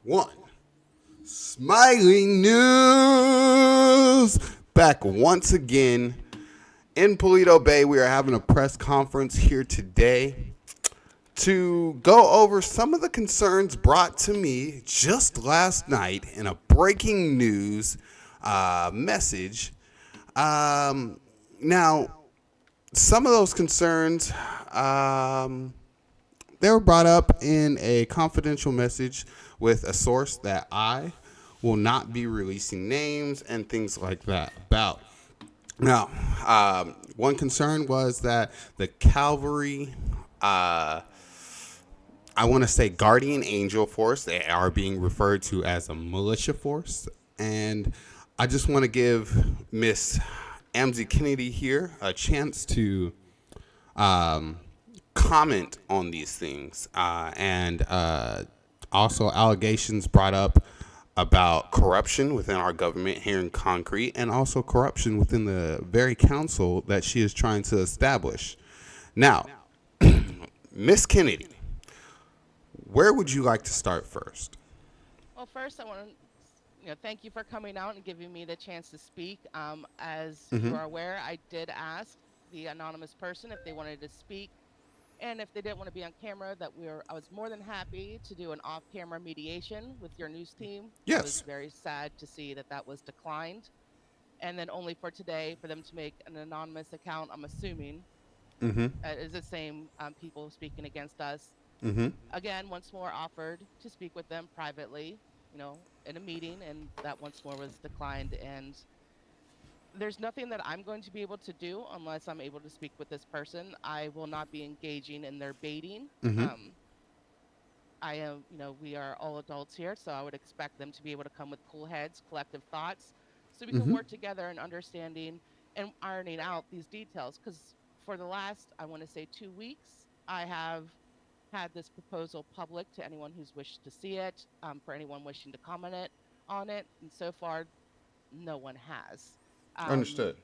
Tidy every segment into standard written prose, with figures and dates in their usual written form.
one. Smiling News back once again in Paleto Bay. We are having a press conference here today to go over some of the concerns brought to me just last night in a breaking news message. Now, some of those concerns, they were brought up in a confidential message with a source that I will not be releasing names and things like that about. Now, one concern was that the cavalry, I want to say guardian angel force, they are being referred to as a militia force. And I just want to give Miss Amzie Kennedy here a chance to comment on these things, and also allegations brought up about corruption within our government here in concrete, and also corruption within the very council that she is trying to establish. Now, Miss Kennedy, where would you like to start first? Well, first, I want to thank you for coming out and giving me the chance to speak. As you Mm-hmm. are aware, I did ask the anonymous person if they wanted to speak, and if they didn't want to be on camera, I was more than happy to do an off-camera mediation with your news team. I was Yes. very sad to see that that was declined, and then only for today for them to make an anonymous account. I'm assuming Mm-hmm. is the same people speaking against us. Mm-hmm. Again, once more offered to speak with them privately, in a meeting, and that once more was declined. And there's nothing that I'm going to be able to do unless I'm able to speak with this person. I will not be engaging in their baiting. Mm-hmm. I am, we are all adults here, so I would expect them to be able to come with cool heads, collective thoughts, so we can Mm-hmm. work together in understanding and ironing out these details. Because for the last, I want to say, 2 weeks, I have had this proposal public to anyone who's wished to see it, for anyone wishing to comment on it, and so far, no one has. Um, Understood.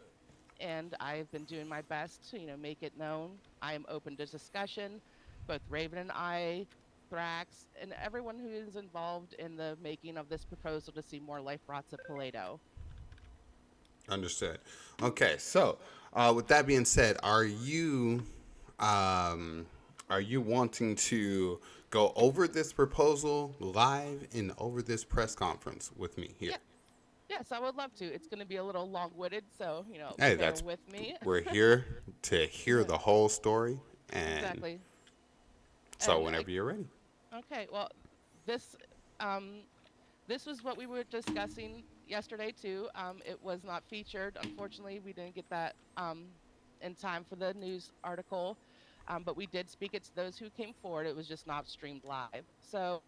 and I've been doing my best to, make it known. I am open to discussion. Both Raven and I, Thrax, and everyone who is involved in the making of this proposal to see more life rots at Paleto. Understood. Okay, so with that being said, um, are you wanting to go over this proposal live and over this press conference with me here? Yeah, yes, I would love to. It's going to be a little long-winded, so Hey, bear that's with me. we're here to hear the whole story, and Exactly. so And whenever you're ready. okay, well, this um, this was what we were discussing yesterday too. It was not featured. Unfortunately, we didn't get that in time for the news article, but we did speak it to those who came forward. It was just not streamed live. So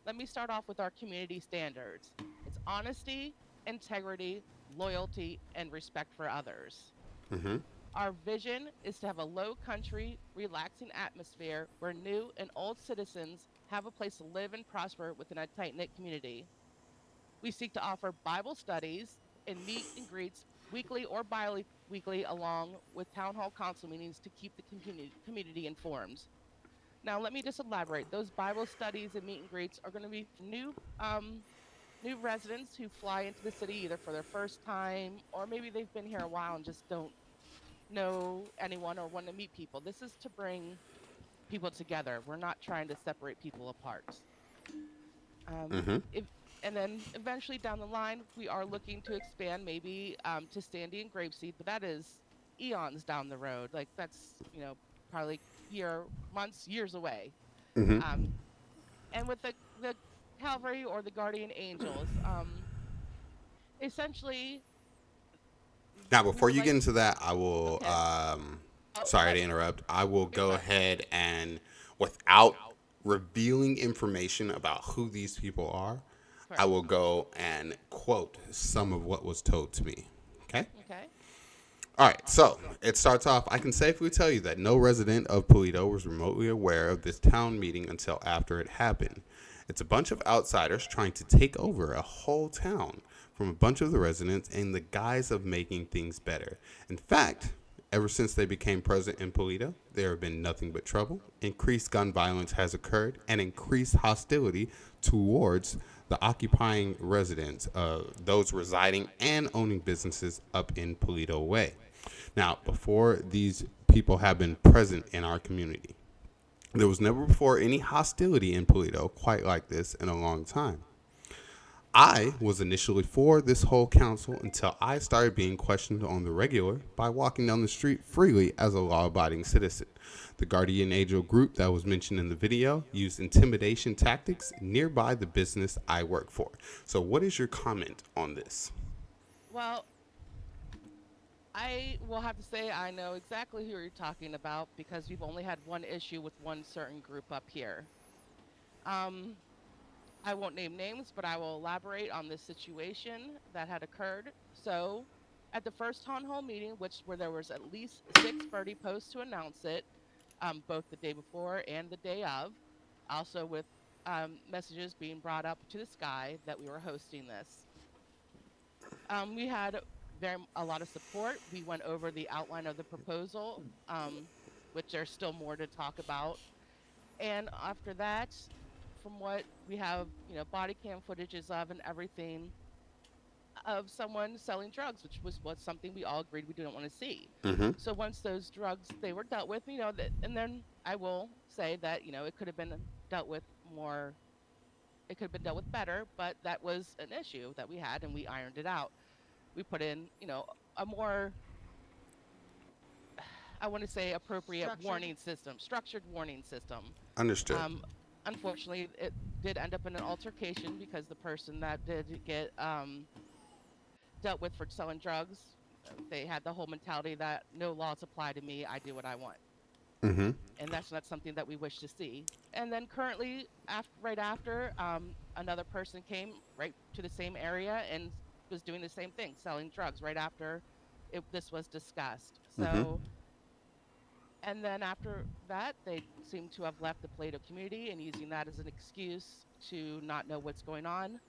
let me start off with our community standards. It's honesty, integrity, loyalty, and respect for others. Mm-hmm. Our vision is to have a low country, relaxing atmosphere where new and old citizens have a place to live and prosper within a tight knit community. We seek to offer Bible studies and meet and greets weekly or bi weekly, along with town hall council meetings to keep the community informed. Now, let me just elaborate. Those Bible studies and meet and greets are going to be for new residents who fly into the city either for their first time, or maybe they've been here a while and just don't know anyone or want to meet people. This is to bring people together. We're not trying to separate people apart. Mm-hmm. If and then eventually down the line, we are looking to expand maybe to Sandy and Grapeseed, but that is eons down the road. Like that's probably months, years away. Mm-hmm. Um, and with the Calvary or the Guardian Angels, essentially Now, we before would you like. get into that, I will. Okay. Oh, Sorry to interrupt. I will you're go fine. ahead and, without revealing information about who these people are, I Correct. will go and quote some of what was told to me. Okay? Okay. All right, so it starts off. I can safely tell you that no resident of Paleto was remotely aware of this town meeting until after it happened. It's a bunch of outsiders trying to take over a whole town from a bunch of the residents in the guise of making things better. In fact, Ever since they became present in Polito, there have been nothing but trouble. Increased gun violence has occurred, and increased hostility towards the occupying residents, those residing and owning businesses up in Polito Way. Now, before these people have been present in our community, there was never before any hostility in Polito quite like this in a long time. I was initially for this whole council until I started being questioned on the regular by walking down the street freely as a law abiding citizen. The guardian angel group that was mentioned in the video used intimidation tactics nearby the business I work for. So, what is your comment on this? Well, I will have to say I know exactly who you're talking about because we've only had one issue with one certain group up here. Um, I won't name names, but I will elaborate on this situation that had occurred. So, at the first town hall meeting, which where there was at least 6 birdie posts to announce it, both the day before and the day of, also with messages being brought up to the sky that we were hosting this. We had a lot of support. We went over the outline of the proposal, which there's still more to talk about. And after that, from what we have, body cam footages of and everything of someone selling drugs, which was something we all agreed we didn't want to see. Mm-hmm. So once those drugs they were dealt with, and then I will say that it could have been dealt with more. It could have been dealt with better, but that was an issue that we had, and we ironed it out. We put in, a more, I want to say, appropriate Structured. warning system, structured warning system. Understood. Um, Unfortunately, it did end up in an altercation because the person that did get dealt with for selling drugs, they had the whole mentality that no laws apply to me. I do what I want, Mm-hmm. and that's not something that we wish to see. And then currently, right after, another person came right to the same area and was doing the same thing, selling drugs right after this was discussed. Mm-hmm. So, and then after that, they seem to have left the Plato community and using that as an excuse to not know what's going on.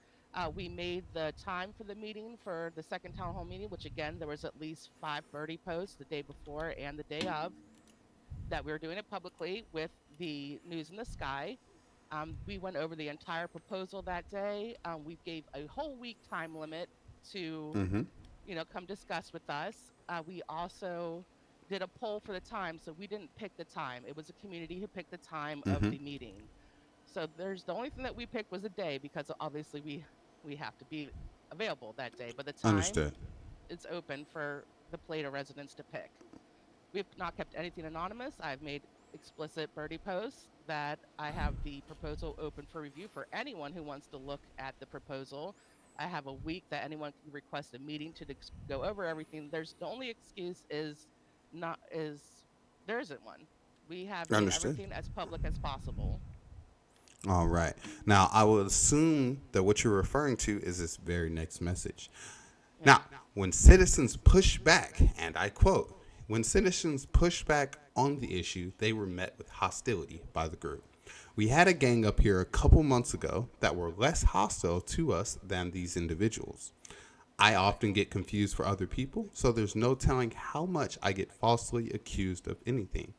We made the time for the meeting for the second town hall meeting, which again, there was at least 5 birdie posts the day before and the day of that we were doing it publicly with the news in the sky. We went over the entire proposal that day. We gave a whole week time limit to, Mm-hmm. come discuss with us. We also did a poll for the time, so we didn't pick the time. It was a community who picked the time of Mm-hmm. the meeting. So there's the only thing that we picked was a day because obviously we have to be available that day. But the time Understood. is open for the Plato residents to pick. We've not kept anything anonymous. I've made explicit birdie posts that I have the proposal open for review for anyone who wants to look at the proposal. I have a week that anyone can request a meeting to go over everything. There's the only excuse is not is there isn't one. We have made Understood. everything as public as possible. All right. Now, I will assume that what you're referring to is this very next message. Yeah. Now, when citizens push back, and I quote, when citizens pushed back on the issue, they were met with hostility by the group. We had a gang up here a couple months ago that were less hostile to us than these individuals. I often get confused for other people, so there's no telling how much I get falsely accused of anything.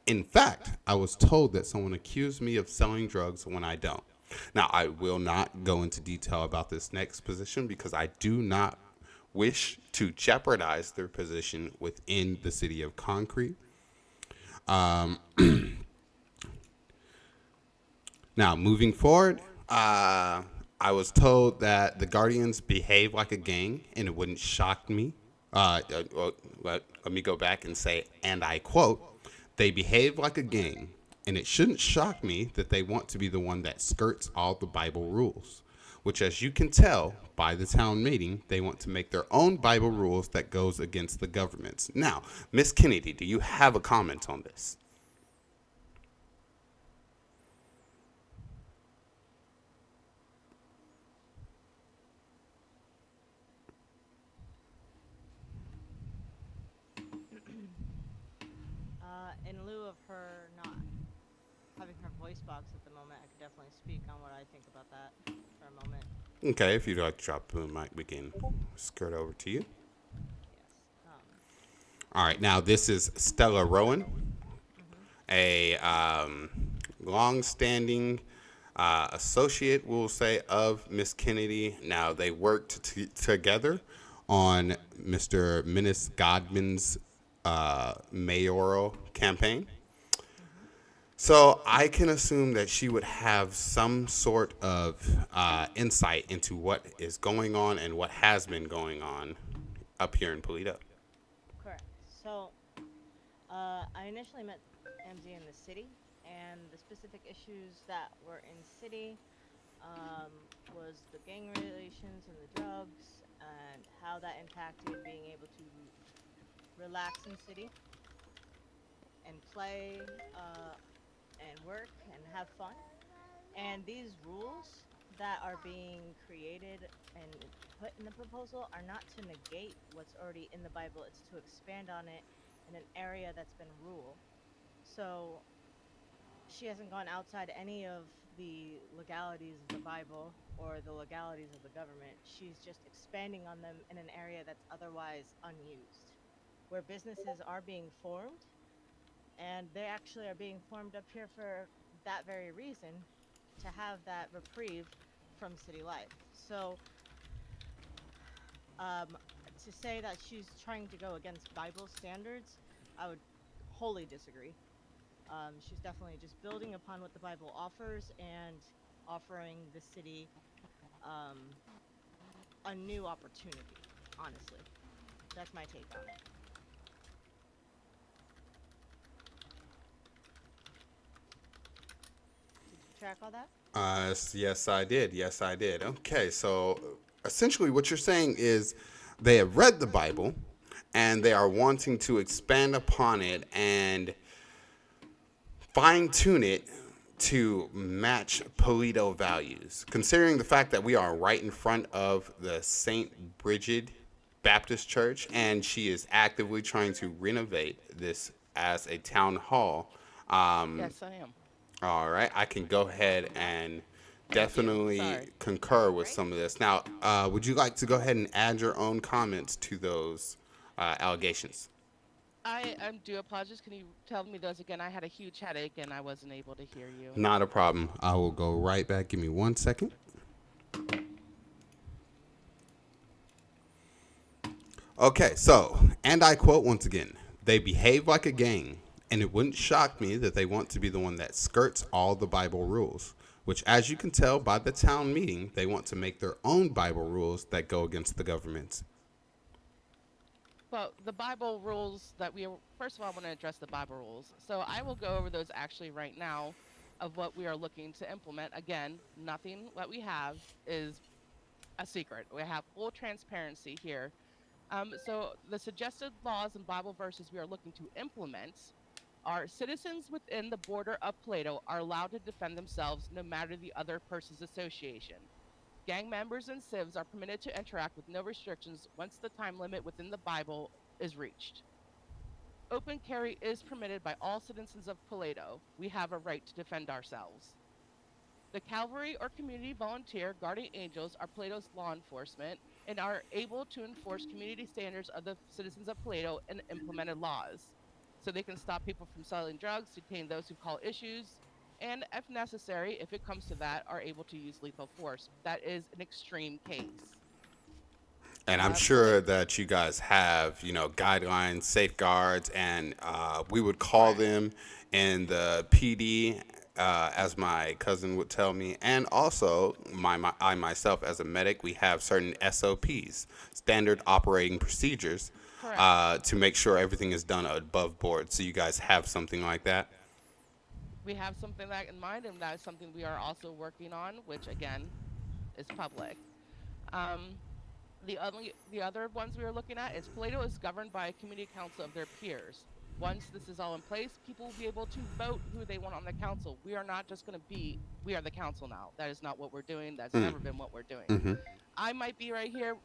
In fact, I was told that someone accused me of selling drugs when I don't. Now, I will not go into detail about this next position because I do not wish to jeopardize their position within the city of Concrete. Now, moving forward, I was told that the Guardians behave like a gang, and it wouldn't shock me. Let me go back and say, and I quote, they behave like a gang, and it shouldn't shock me that they want to be the one that skirts all the Bible rules, which, as you can tell by the town meeting, they want to make their own Bible rules that goes against the government's. Now, Miss Kennedy, do you have a comment on this? In lieu of her not having her voice box at the moment, I could definitely speak on what I think about that for a moment. Okay, if you'd like to drop the mic, we can skirt over to you. Yes. All right, now this is Stella Rowan, Mm-hmm. a long-standing associate, we'll say, of Miss Kennedy. Now they worked together on Mr. Menace Godman's mayoral campaign. Mm-hmm. So I can assume that she would have some sort of insight into what is going on and what has been going on up here in Polito. Correct. So, I initially met MZ in the city, and the specific issues that were in city was the gang relations and the drugs, and how that impacted being able to relax in city and play and work and have fun. And these rules that are being created and put in the proposal are not to negate what's already in the Bible, it's to expand on it in an area that's been rule. So she hasn't gone outside any of the legalities of the Bible or the legalities of the government. She's just expanding on them in an area that's otherwise unused, where businesses are being formed, and they actually are being formed up here for that very reason, to have that reprieve from city life. So, um, to say that she's trying to go against Bible standards, I would wholly disagree. She's definitely just building upon what the Bible offers and offering the city um, a new opportunity. Honestly, that's my take on it. Did you track all that? Yes, I did. Yes, I did. Okay, so essentially, what you're saying is they have read the Bible and they are wanting to expand upon it and fine tune it to match Polito values. Considering the fact that we are right in front of the St. Bridget Baptist Church and she is actively trying to renovate this as a town hall. Um, Yes, I am. all right, I can go ahead and Thank you. definitely Sorry. concur with Right? some of this. Now, would you like to go ahead and add your own comments to those allegations? I do apologize. Can you tell me those again? I had a huge headache and I wasn't able to hear you. Not a problem. I will go right back. Give me 1 second. Okay, so, and I quote once again, they behave like a gang, and it wouldn't shock me that they want to be the one that skirts all the Bible rules, which, as you can tell by the town meeting, they want to make their own Bible rules that go against the government's. Well, the Bible rules that first of all, I want to address the Bible rules. So I will go over those actually right now of what we are looking to implement. Again, nothing that we have is a secret. We have full transparency here. So the suggested laws and Bible verses we are looking to implement are citizens within the border of Plato are allowed to defend themselves no matter the other person's association. Gang members and civs are permitted to interact with no restrictions once the time limit within the Bible is reached. Open carry is permitted by all citizens of Paleto. We have a right to defend ourselves. The cavalry or community volunteer guardian angels are Plato's law enforcement and are able to enforce community standards of the citizens of Plato and implemented laws. So they can stop people from selling drugs, detain those who call issues, and if necessary, if it comes to that, are able to use lethal force. That is an extreme case. And I'm Palato, sure that you guys have, guidelines, safeguards, and we would call correct. them in the PD, as my cousin would tell me, and also I myself as a medic, we have certain SOPs, standard operating procedures, Correct. to make sure everything is done above board. So you guys have something like that. We have something that in mind, and that is something we are also working on, which again is public. Um, the other ones we are looking at is Plato is governed by a community council of their peers. Once this is all in place, people will be able to vote who they want on the council. We are not just going to be we are the council now. That is not what we're doing. That's Mm, never been what we're doing. mm-hmm. I might be right here,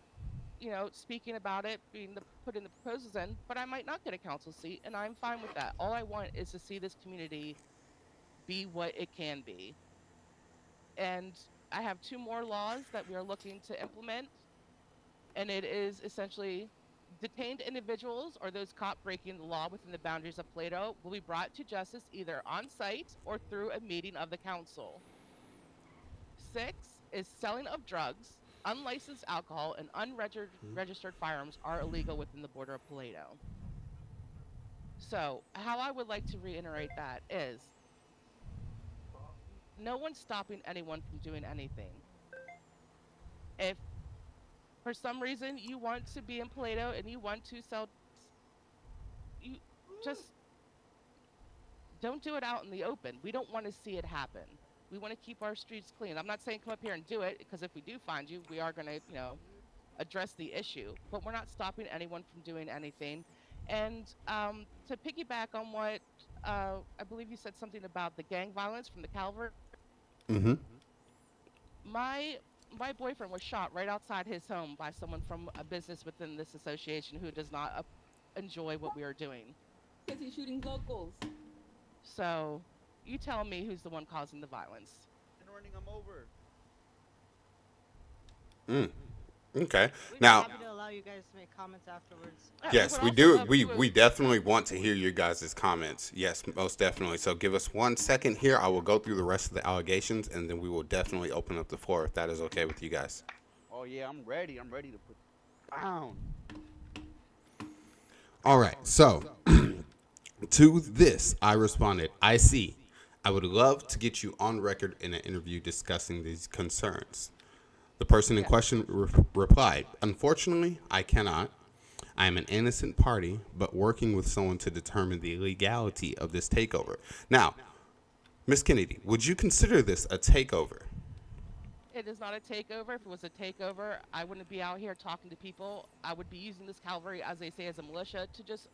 speaking about it, being the putting the proposals in, but I might not get a council seat, and I'm fine with that. All I want is to see this community be what it can be. And I have two more laws that we are looking to implement, and it is essentially Detained individuals or those caught breaking the law within the boundaries of Plato will be brought to justice either on site or through a meeting of the council. Six is selling of drugs, unlicensed alcohol, and unregistered firearms are illegal within the border of Paleto. So, how I would like to reiterate that is no one's stopping anyone from doing anything. If for some reason you want to be in Plato and you want to sell, you just don't do it out in the open. We don't want to see it happen. We want to keep our streets clean. I'm not saying come up here and do it because if we do find you, we are going to, address the issue. But we're not stopping anyone from doing anything. And to piggyback on what I believe you said something about the gang violence from the Calvary. Mm-hmm. My my boyfriend was shot right outside his home by someone from a business within this association who does not enjoy what we are doing. Because he's shooting locals. So you tell me who's the one causing the violence. And running them over. Mm. Okay. We'd be Now, happy to allow you guys to make comments afterwards. We yes, would we also do. love We to. we definitely want to hear your guys' comments. Yes, most definitely. So give us 1 second here. I will go through the rest of the allegations, and then we will definitely open up the floor if that is okay with you guys. Oh yeah, I'm ready. I'm ready to put down. All right. So to this, I responded, I see. I would love to get you on record in an interview discussing these concerns. The person in Yes. question replied, unfortunately, I cannot. I am an innocent party, but working with someone to determine the legality of this takeover. Now, Miss Kennedy, would you consider this a takeover? It is not a takeover. If it was a takeover, I wouldn't be out here talking to people. I would be using this cavalry, as they say, as a militia to just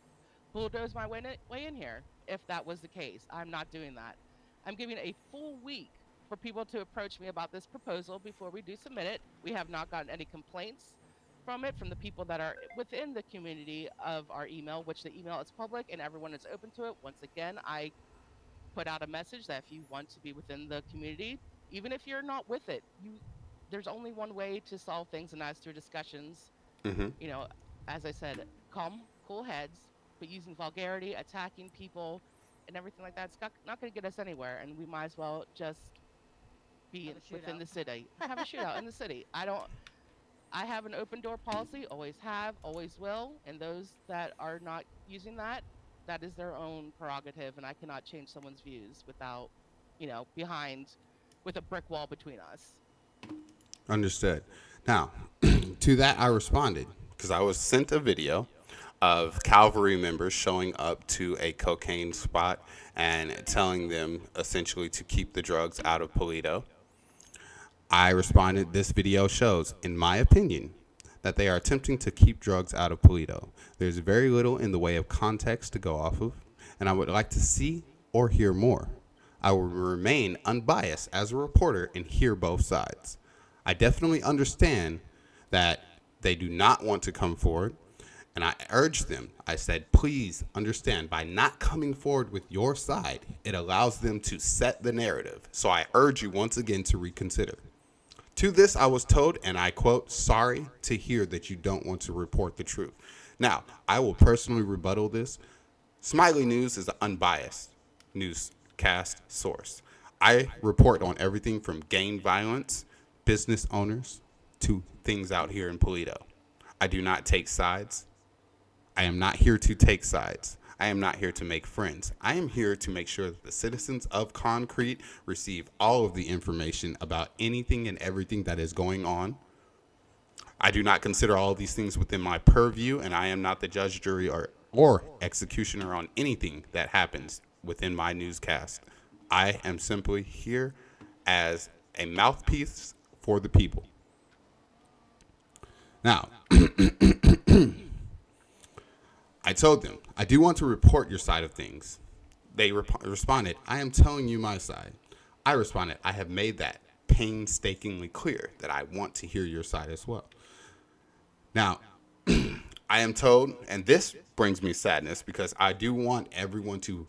bulldoze my way in here. If that was the case, I'm not doing that. I'm giving a full week for people to approach me about this proposal before we do submit it. We have not gotten any complaints from it from the people that are within the community of our email, which the email is public and everyone is open to it. Once again, I put out a message that if you want to be within the community, even if you're not with it, there's only one way to solve things, and that's through discussions. Mm-hmm. You know, as I said, calm, cool heads, but using vulgarity, attacking people, and everything like that, it's not going to get us anywhere. And we might as well just be Have a within shootout. the city, have a shootout in the city. I have an open door policy, always have, always will, and those that are not using that, that is their own prerogative, and I cannot change someone's views without, behind with a brick wall between us. Understood. Now, to that I responded because I was sent a video of Calvary members showing up to a cocaine spot and telling them essentially to keep the drugs out of Paleto. I responded, this video shows, in my opinion, that they are attempting to keep drugs out of Paleto. There's very little in the way of context to go off of, and I would like to see or hear more. I will remain unbiased as a reporter and hear both sides. I definitely understand that they do not want to come forward, and I urge them. I said, please understand, by not coming forward with your side, it allows them to set the narrative. So I urge you once again to reconsider. To this, I was told, and I quote, sorry to hear that you don't want to report the truth. Now, I will personally rebuttal this. Smiley News is an unbiased newscast source. I report on everything from gang violence, business owners, to things out here in Paleto. I do not take sides. I am not here to take sides. I am not here to make friends. I am here to make sure that the citizens of Concrete receive all of the information about anything and everything that is going on. I do not consider all of these things within my purview, and I am not the judge, jury, or executioner on anything that happens within my newscast. I am simply here as a mouthpiece for the people. Now, I told them, I do want to report your side of things. They responded, I am telling you my side. I responded, I have made that painstakingly clear that I want to hear your side as well. Now, I am told, and this brings me sadness because I do want everyone to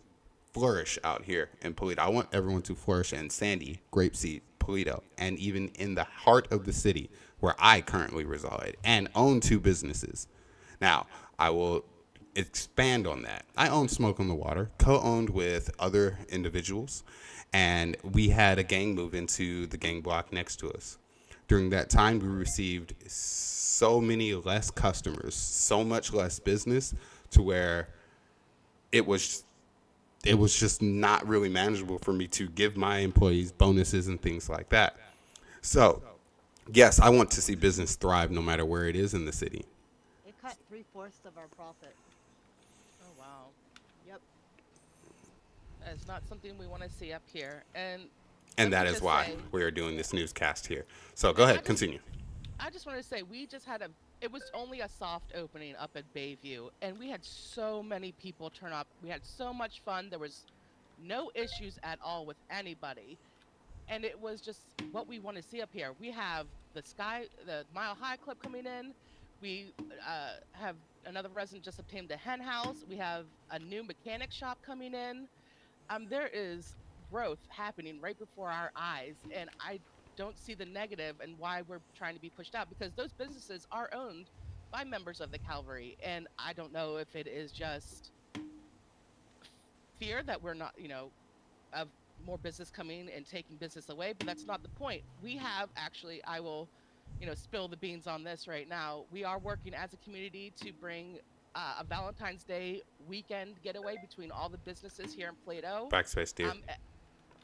flourish out here in Paleto. I want everyone to flourish in Sandy, Grapeseed, Paleto, and even in the heart of the city where I currently reside and own 2 businesses. Now, I will expand on that. I own Smoke on the Water, co-owned with other individuals, and we had a gang move into the gang block next to us. During that time, we received so many less customers, so much less business, to where it was it was just not really manageable for me to give my employees bonuses and things like that. So, yes, I want to see business thrive no matter where it is in the city. It cut 3/4 of our profit. Oh wow. Yep. That's not something we want to see up here. And And let me that is just why say, we are doing this newscast here. So, go and ahead, continue. I just want to say we just had a it was only a soft opening up at Bayview and we had so many people turn up. We had so much fun. There was no issues at all with anybody. And it was just what we want to see up here. We have the Mile High Club coming in. We have another resident just obtained the hen house. We have a new mechanic shop coming in. There is growth happening right before our eyes, and I don't see the negative and why we're trying to be pushed out because those businesses are owned by members of the Calvary, and I don't know if it is just fear that we're not, of more business coming and taking business away, but that's not the point. We have actually, I will, spill the beans on this right now. We are working as a community to bring a Valentine's Day weekend getaway between all the businesses here in Plato. Backspace, dear. Um,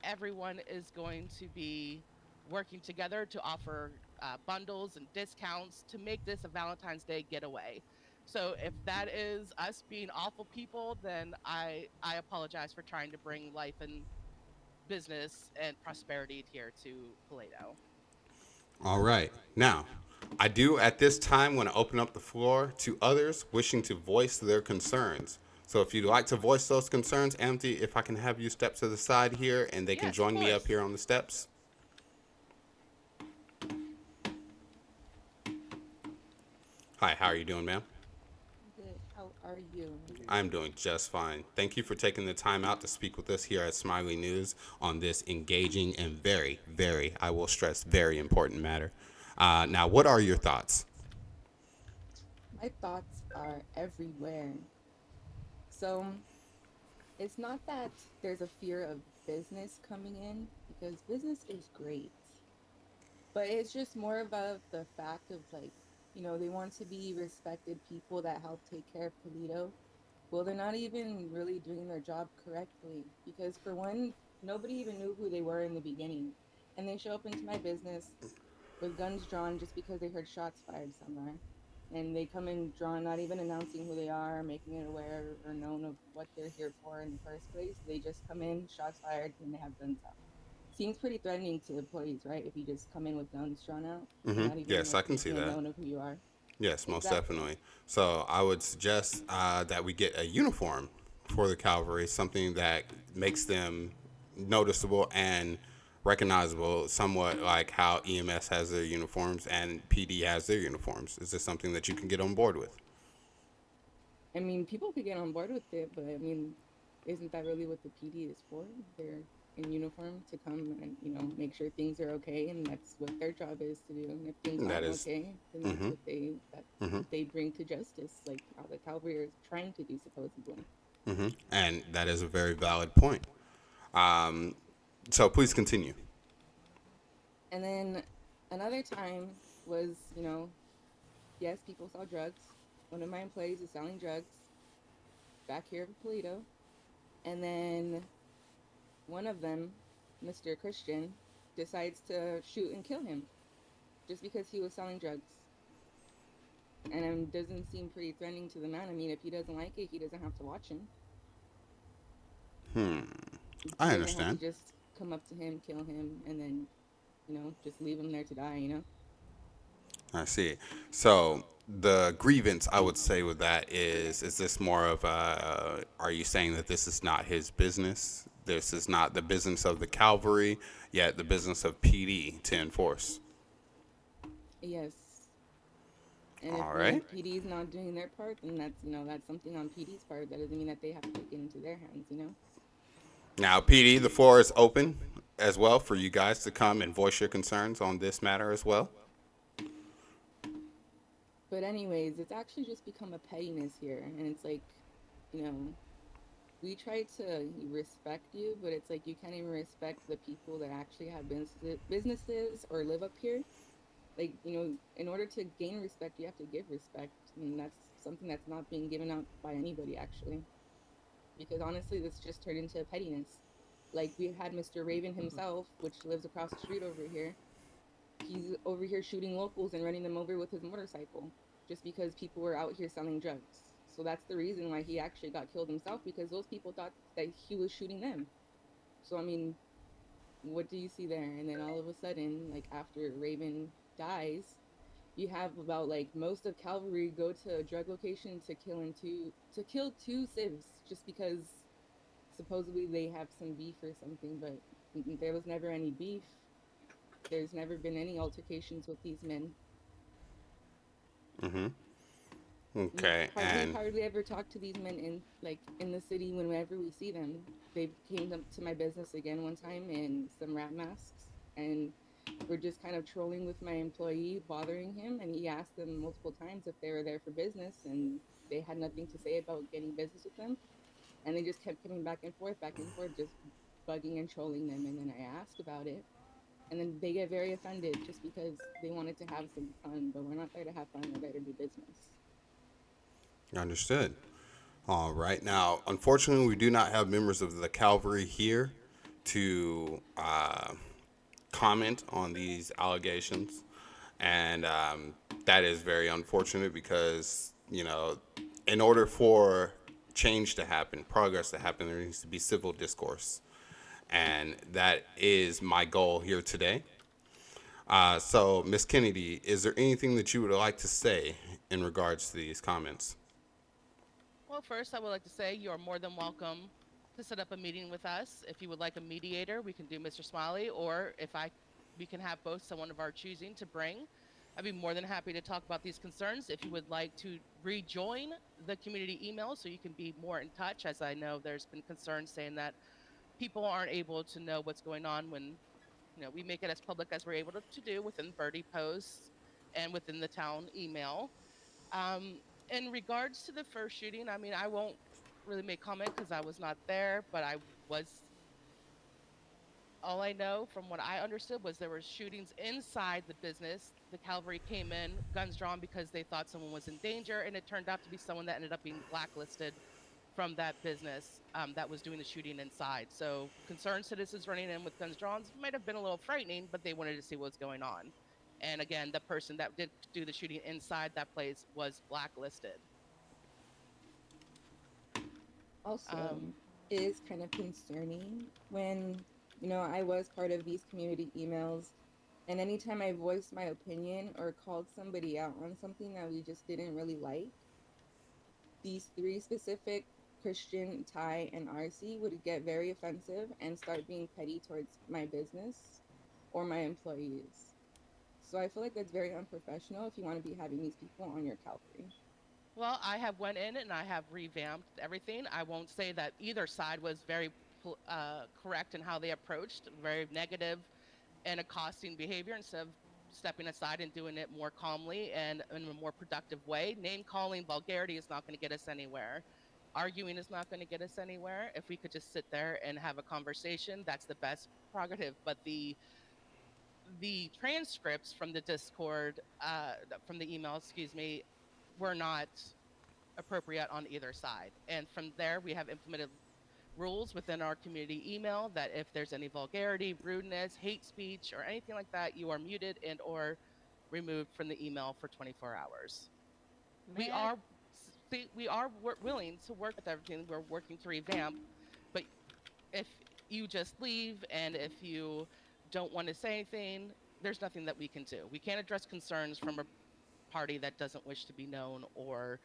Everyone is going to be working together to offer bundles and discounts to make this a Valentine's Day getaway. So if that is us being awful people, then I apologize for trying to bring life and business and prosperity here to Paleto. All right. Now, I do at this time want to open up the floor to others wishing to voice their concerns. So if you'd like to voice those concerns, Amity, if I can have you step to the side here and they can Yes, of join me up course. here on the steps. Hi, how are you doing, ma'am? Good. How are you? I'm doing just fine. Thank you for taking the time out to speak with us here at Smiley News on this engaging and very, very, I will stress, very important matter. Now, what are your thoughts? My thoughts are everywhere. So it's not that there's a fear of business coming in because business is great, but it's just more about the fact of like, they want to be respected people that help take care of Toledo. Well, they're not even really doing their job correctly because, for one, nobody even knew who they were in the beginning. And they show up into my business with guns drawn just because they heard shots fired somewhere. And they come in drawn, not even announcing who they are, making it aware or known of what they're here for in the first place. They just come in, shots fired, and they have guns out. Seems pretty threatening to employees, right? If you just come in with guns drawn out and not even Yes, like I can see making it that. known of who you are. Yes, most Exactly. definitely. So I would suggest that we get a uniform for the cavalry, something that makes them noticeable and recognizable, somewhat like how EMS has their uniforms and PD has their uniforms. Is this something that you can get on board with? I mean, people could get on board with it, but I mean, isn't that really what the PD is for? They're in uniform to come and, make sure things are okay, and that's what their job is to do. And if things That aren't is, okay, then that's mm-hmm, what they bring to justice, like how the cavalry is trying to do supposedly. mm-hmm. And that is a very valid point. Um, so please continue. And then another time was, yes, people saw drugs. One of my employees is selling drugs back here in Polito, and then one of them, Mr. Christian, decides to shoot and kill him just because he was selling drugs. And it doesn't seem pretty threatening to the man. I mean, if he doesn't like it, he doesn't have to watch him. He I doesn't have to understand. just come up to him, kill him, and then, just leave him there to die. I see. So the grievance I would say with that is this more of are you saying that this is not his business? This is not the business of the cavalry, yet the business of PD to enforce. Yes. And if All right. PD is not doing their part, then that's something on PD's part. That doesn't mean that they have to take it into their hands. Now, PD, the floor is open as well for you guys to come and voice your concerns on this matter as well. But anyways, it's actually just become a pettiness here, and it's like, you know, we try to respect you, but it's like you can't even respect the people that actually have businesses or live up here. Like, in order to gain respect, you have to give respect, and that's something that's not being given out by anybody actually. Because honestly, this just turned into pettiness. Like we had Mr. Raven himself, which lives across the street over here. He's over here shooting locals and running them over with his motorcycle just because people were out here selling drugs. So that's the reason why he actually got killed himself, because those people thought that he was shooting them. So I mean, what do you see there? And then all of a sudden, like after Raven dies, you have about like most of Calvary go to a drug location to kill two civs just because supposedly they have some beef or something, but there was never any beef. There's never been any altercations with these men. Mm-hmm. We Okay, we and hardly ever talk to these men in the city whenever we see them. They came to my business again one time in some rat masks, and we're just kind of trolling with my employee, bothering him, and he asked them multiple times if they were there for business, and they had nothing to say about getting business with them, and they just kept coming back and forth, just bugging and trolling them. And then I asked about it, and then they get very offended just because they wanted to have some fun, but we're not there to have fun. We're there to do business. understood. All right. Now, unfortunately, we do not have members of the Calvary here to comment on these allegations. And that is very unfortunate because, in order for change to happen, progress to happen, there needs to be civil discourse. And that is my goal here today. So, Miss Kennedy, is there anything that you would like to say in regards to these comments? Well, first, I would like to say you are more than welcome to set up a meeting with us. If you would like a mediator, we can do Mr. Smiley, or if I, we can have both someone of our choosing to bring. I'd be more than happy to talk about these concerns. If you would like to rejoin the community email so you can be more in touch, as I know there's been concerns saying that people aren't able to know what's going on when we make it as public as we're able to do within Birdie posts and within the town email. In regards to the first shooting, I mean, I won't really make comment because I was not there, but I was. All I know from what I understood was there were shootings inside the business. The cavalry came in, guns drawn, because they thought someone was in danger, and it turned out to be someone that ended up being blacklisted from that business that was doing the shooting inside. So concerned citizens running in with guns drawn might have been a little frightening, but they wanted to see what's going on. And again, the person that did do the shooting inside that place was blacklisted. Also, Um, it is kind of concerning when, I was part of these community emails, and anytime I voiced my opinion or called somebody out on something that we just didn't really like, these three specific, Christian, Ty, and RC, would get very offensive and start being petty towards my business or my employees. So I feel like that's very unprofessional if you want to be having these people on your Calvary. well, I have went in and I have revamped everything. I won't say that either side was very correct in how they approached, very negative and accosting behavior instead of stepping aside and doing it more calmly and in a more productive way. Name calling, vulgarity is not going to get us anywhere. Arguing is not going to get us anywhere. If we could just sit there and have a conversation, that's the best prerogative. But the transcripts from the Discord, from the email, excuse me, were not appropriate on either side. And from there, we have implemented rules within our community email that if there's any vulgarity, rudeness, hate speech, or anything like that, you are muted and or removed from the email for 24 hours. We May I? are willing to work with everything. We're working to revamp, but if you just leave and if you don't want to say anything, there's nothing that we can do. We can't address concerns from a party that doesn't wish to be known or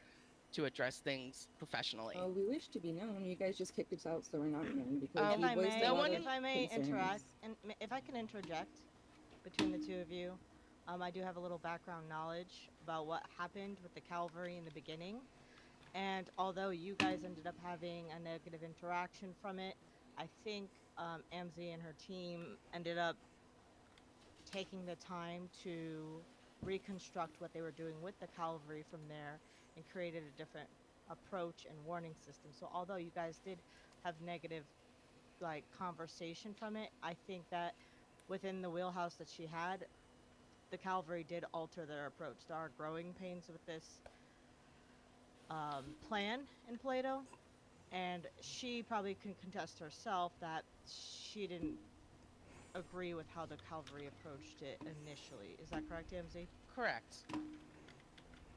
to address things professionally. We wish to be known. You guys just kicked us out, so we're not known because If we I voiced a No may, lot one of if I may interact, concerns. and if I can interject between the two of you, I do have a little background knowledge about what happened with the Calvary in the beginning. And although you guys ended up having a negative interaction from it, I think Amzi and her team ended up taking the time to reconstruct what they were doing with the cavalry from there and created a different approach and warning system. So although you guys did have negative like conversation from it, I think that within the wheelhouse that she had, the cavalry did alter their approach. There are growing pains with this plan in Plato, and she probably can contest herself that she didn't agree with how the cavalry approached it initially. Is that correct, MZ? Correct.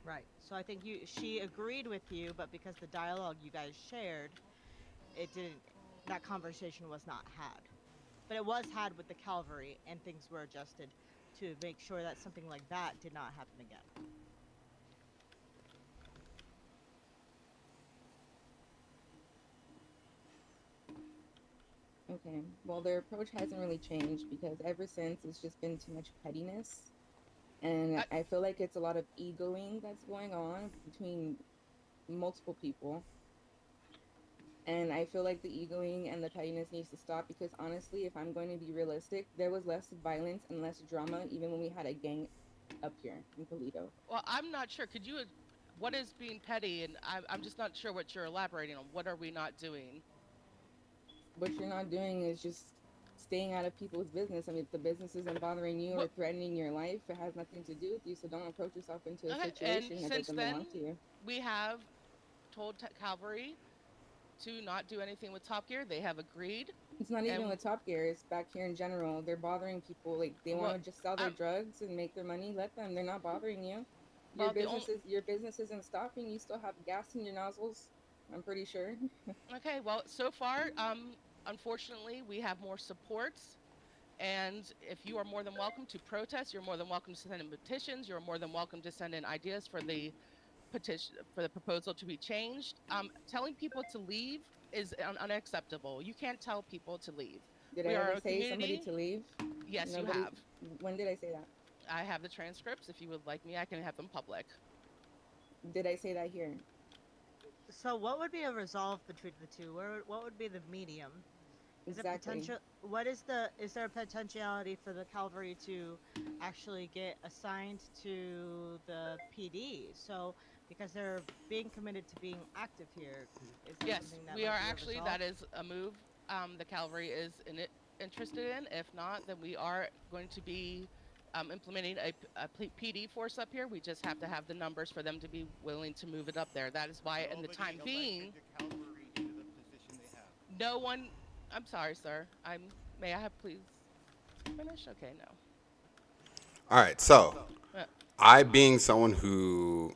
Right. So I think she agreed with you, but because the dialogue you guys shared, it didn't. That conversation was not had, but it was had with the cavalry, and things were adjusted to make sure that something like that did not happen again. Okay. Well, their approach hasn't really changed because ever since it's just been too much pettiness. And I, I feel like it's a lot of egoing that's going on between multiple people. And I feel like the egoing and the pettiness needs to stop because honestly, if I'm going to be realistic, there was less violence and less drama even when we had a gang up here in Toledo. well, I'm not sure. Could you? What is being petty? And I'm just not sure what you're elaborating on. What are we not doing? What you're not doing is just staying out of people's business. I mean, if the business isn't bothering you or What? threatening your life, it has nothing to do with you. So don't approach yourself into a Okay. And situation that since doesn't then, belong to you. we have told Cavalry to not do anything with Top Gear. They have agreed. It's not even And with Top Gear. It's back here in general. They're bothering people. Like they want what? to just sell their I'm drugs and make their money. Let them. They're not bothering you. well. The only Your business isn't stopping. You still have gas in your nozzles. I'm pretty sure. okay. Well, so far, unfortunately, we have more supports. And if you are more than welcome to protest, you're more than welcome to send in petitions. You're more than welcome to send in ideas for the petition for the proposal to be changed. Telling people to leave is unacceptable. You can't tell people to leave. Did I We are ever a say somebody community. to leave? Yes, you Nobody. have. When did I say that? I have the transcripts. If you would like me, I can have them public. Did I say that here? So what would be a resolve between the two? What would be the medium? Is it Exactly. potential? What is the? Is there a potentiality for the cavalry to actually get assigned to the PD? So because they're being committed to being active here, is that Yes, something that we are might be a actually. resolve? That is a move. The cavalry is in it, interested in. If not, then we are going to be implementing a PD force up here. We just have to have the numbers for them to be willing to move it up there. That is why, in the Nobody time elected being, the cavalry into the position they have. no one. I'm sorry, sir. May I have please finish? Okay, no. All right, so Uh, I, being someone who,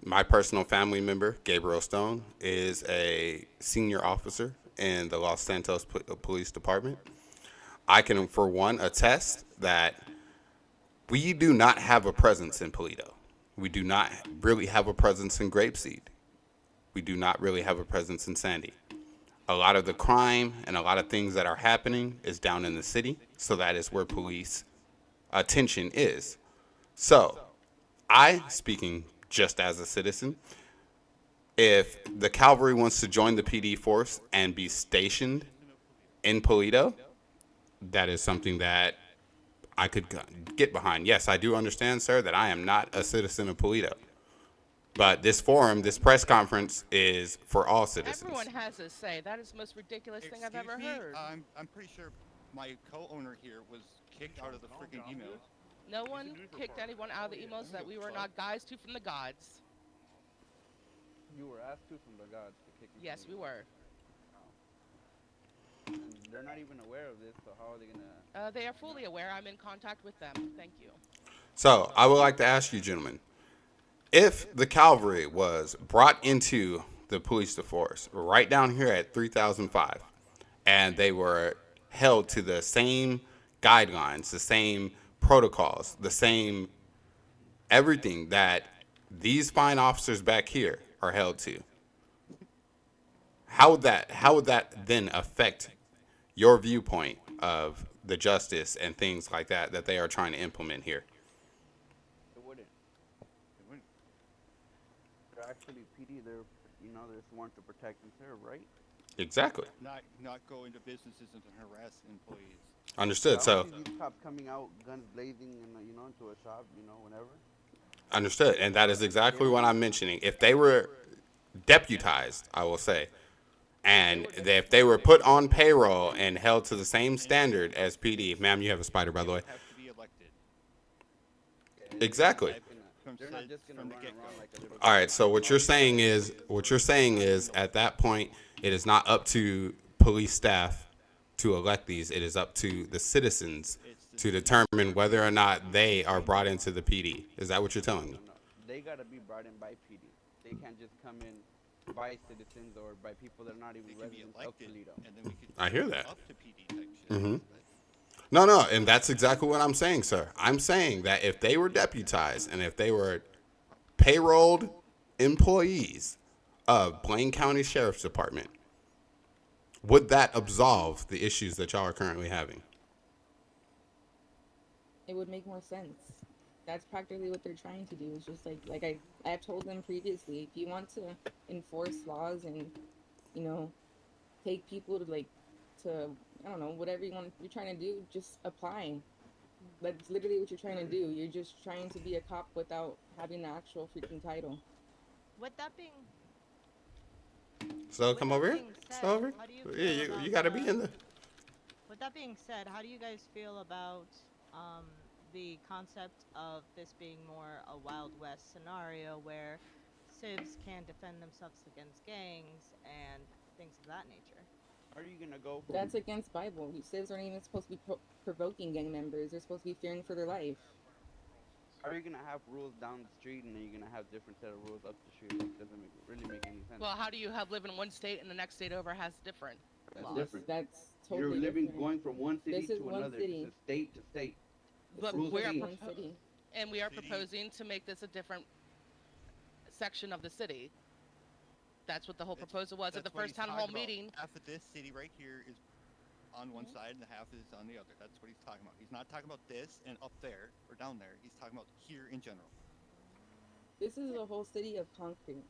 my personal family member, Gabriel Stone, is a senior officer in the Los Santos Police Department. I can, for one, attest that we do not have a presence in Paleto. We do not really have a presence in Grapeseed. We do not really have a presence in Sandy. A lot of the crime and a lot of things that are happening is down in the city, so that is where police attention is. So, I, speaking just as a citizen, if the cavalry wants to join the PD force and be stationed in Paleto, that is something that I could get behind. Yes, I do understand, sir, that I am not a citizen of Paleto. But this forum, this press conference is for all Everyone citizens. has a say. That is the most ridiculous thing I've Excuse ever me, heard. I'm pretty sure my co-owner here was kicked out of the freaking emails. No one kicked anyone out of the emails that we were not guys to from the gods. You were asked to from the gods to kick you Yes, from we the email. were. And they're not even aware of this, so how are they gonna? They are fully aware. I'm in contact with them. Thank you. So, I would like to ask you, gentlemen, if the cavalry was brought into the police force right down here at 3005 and they were held to the same guidelines, the same protocols, the same everything that these fine officers back here are held to, how would that then affect your viewpoint of the justice and things like that that they are trying to implement here? It wouldn't. They wouldn't. They're actually PD. They're sworn to protect and serve, right? Exactly. Not go into businesses and harass employees. Understood. I don't So see these cops coming out, guns blazing, and into a shop, whenever. understood, and that is They exactly don't what need. I'm mentioning. If they were deputized, I will say, If they and were if they were deputized, put on payroll and held to the same And standard as PD, ma'am, you have a spider, by they the way. would have to be elected. Exactly. I've they're not just gonna from run the get around go. like a little All kid. right. So what you're saying is, at that point, it is not up to police staff to elect these. It is up to the citizens It's the to citizens. determine whether or not they are brought into the PD. Is that what you're No, telling no, me? no. They gotta be brought in by PD. They can't just come in by citizens or by people that are not even They can be residents of elected, Toledo. and then we could I bring hear them that. up to PD type shit. Mm-hmm. But No, no, and that's exactly what I'm saying, sir. I'm saying that if they were deputized and if they were payrolled employees of Blaine County Sheriff's Department, would that absolve the issues that y'all are currently having? It would make more sense. That's practically what they're trying to do. It's just like I've told them previously, if you want to enforce laws and, you know, take people to to I don't know, whatever you're trying to do, just apply. That's literally what you're trying to do. You're just trying to be a cop without having the actual freaking title. With that being So with come that over here. being So said, over. how do you Yeah, feel you about got to be the in the. with that being said, how do you guys feel about um the concept of this being more a Wild West scenario where civs can defend themselves against gangs and things of that nature? How are you gonna go from? That's against Bible. Civs aren't even supposed to be provoking gang members. They're supposed to be fearing for their life. How are you gonna have rules down the street and then you're gonna have different set of rules up the street? Like, doesn't really make any sense. Well, how do you have live in one state and the next state over has different That's laws? different. That's You're totally living, different. going from one city This is to one another. This city. is state to state. This But is Rules we are literally change. one city. and we are city, proposing to make this a different section of the city. That's what the whole that's proposal was at the what first he's town hall talking about. meeting. Half of this city right here is on one side, and the half is on the other. That's what he's talking about. He's not talking about this and up there or down there. He's talking about here in general. This is a whole city of concrete.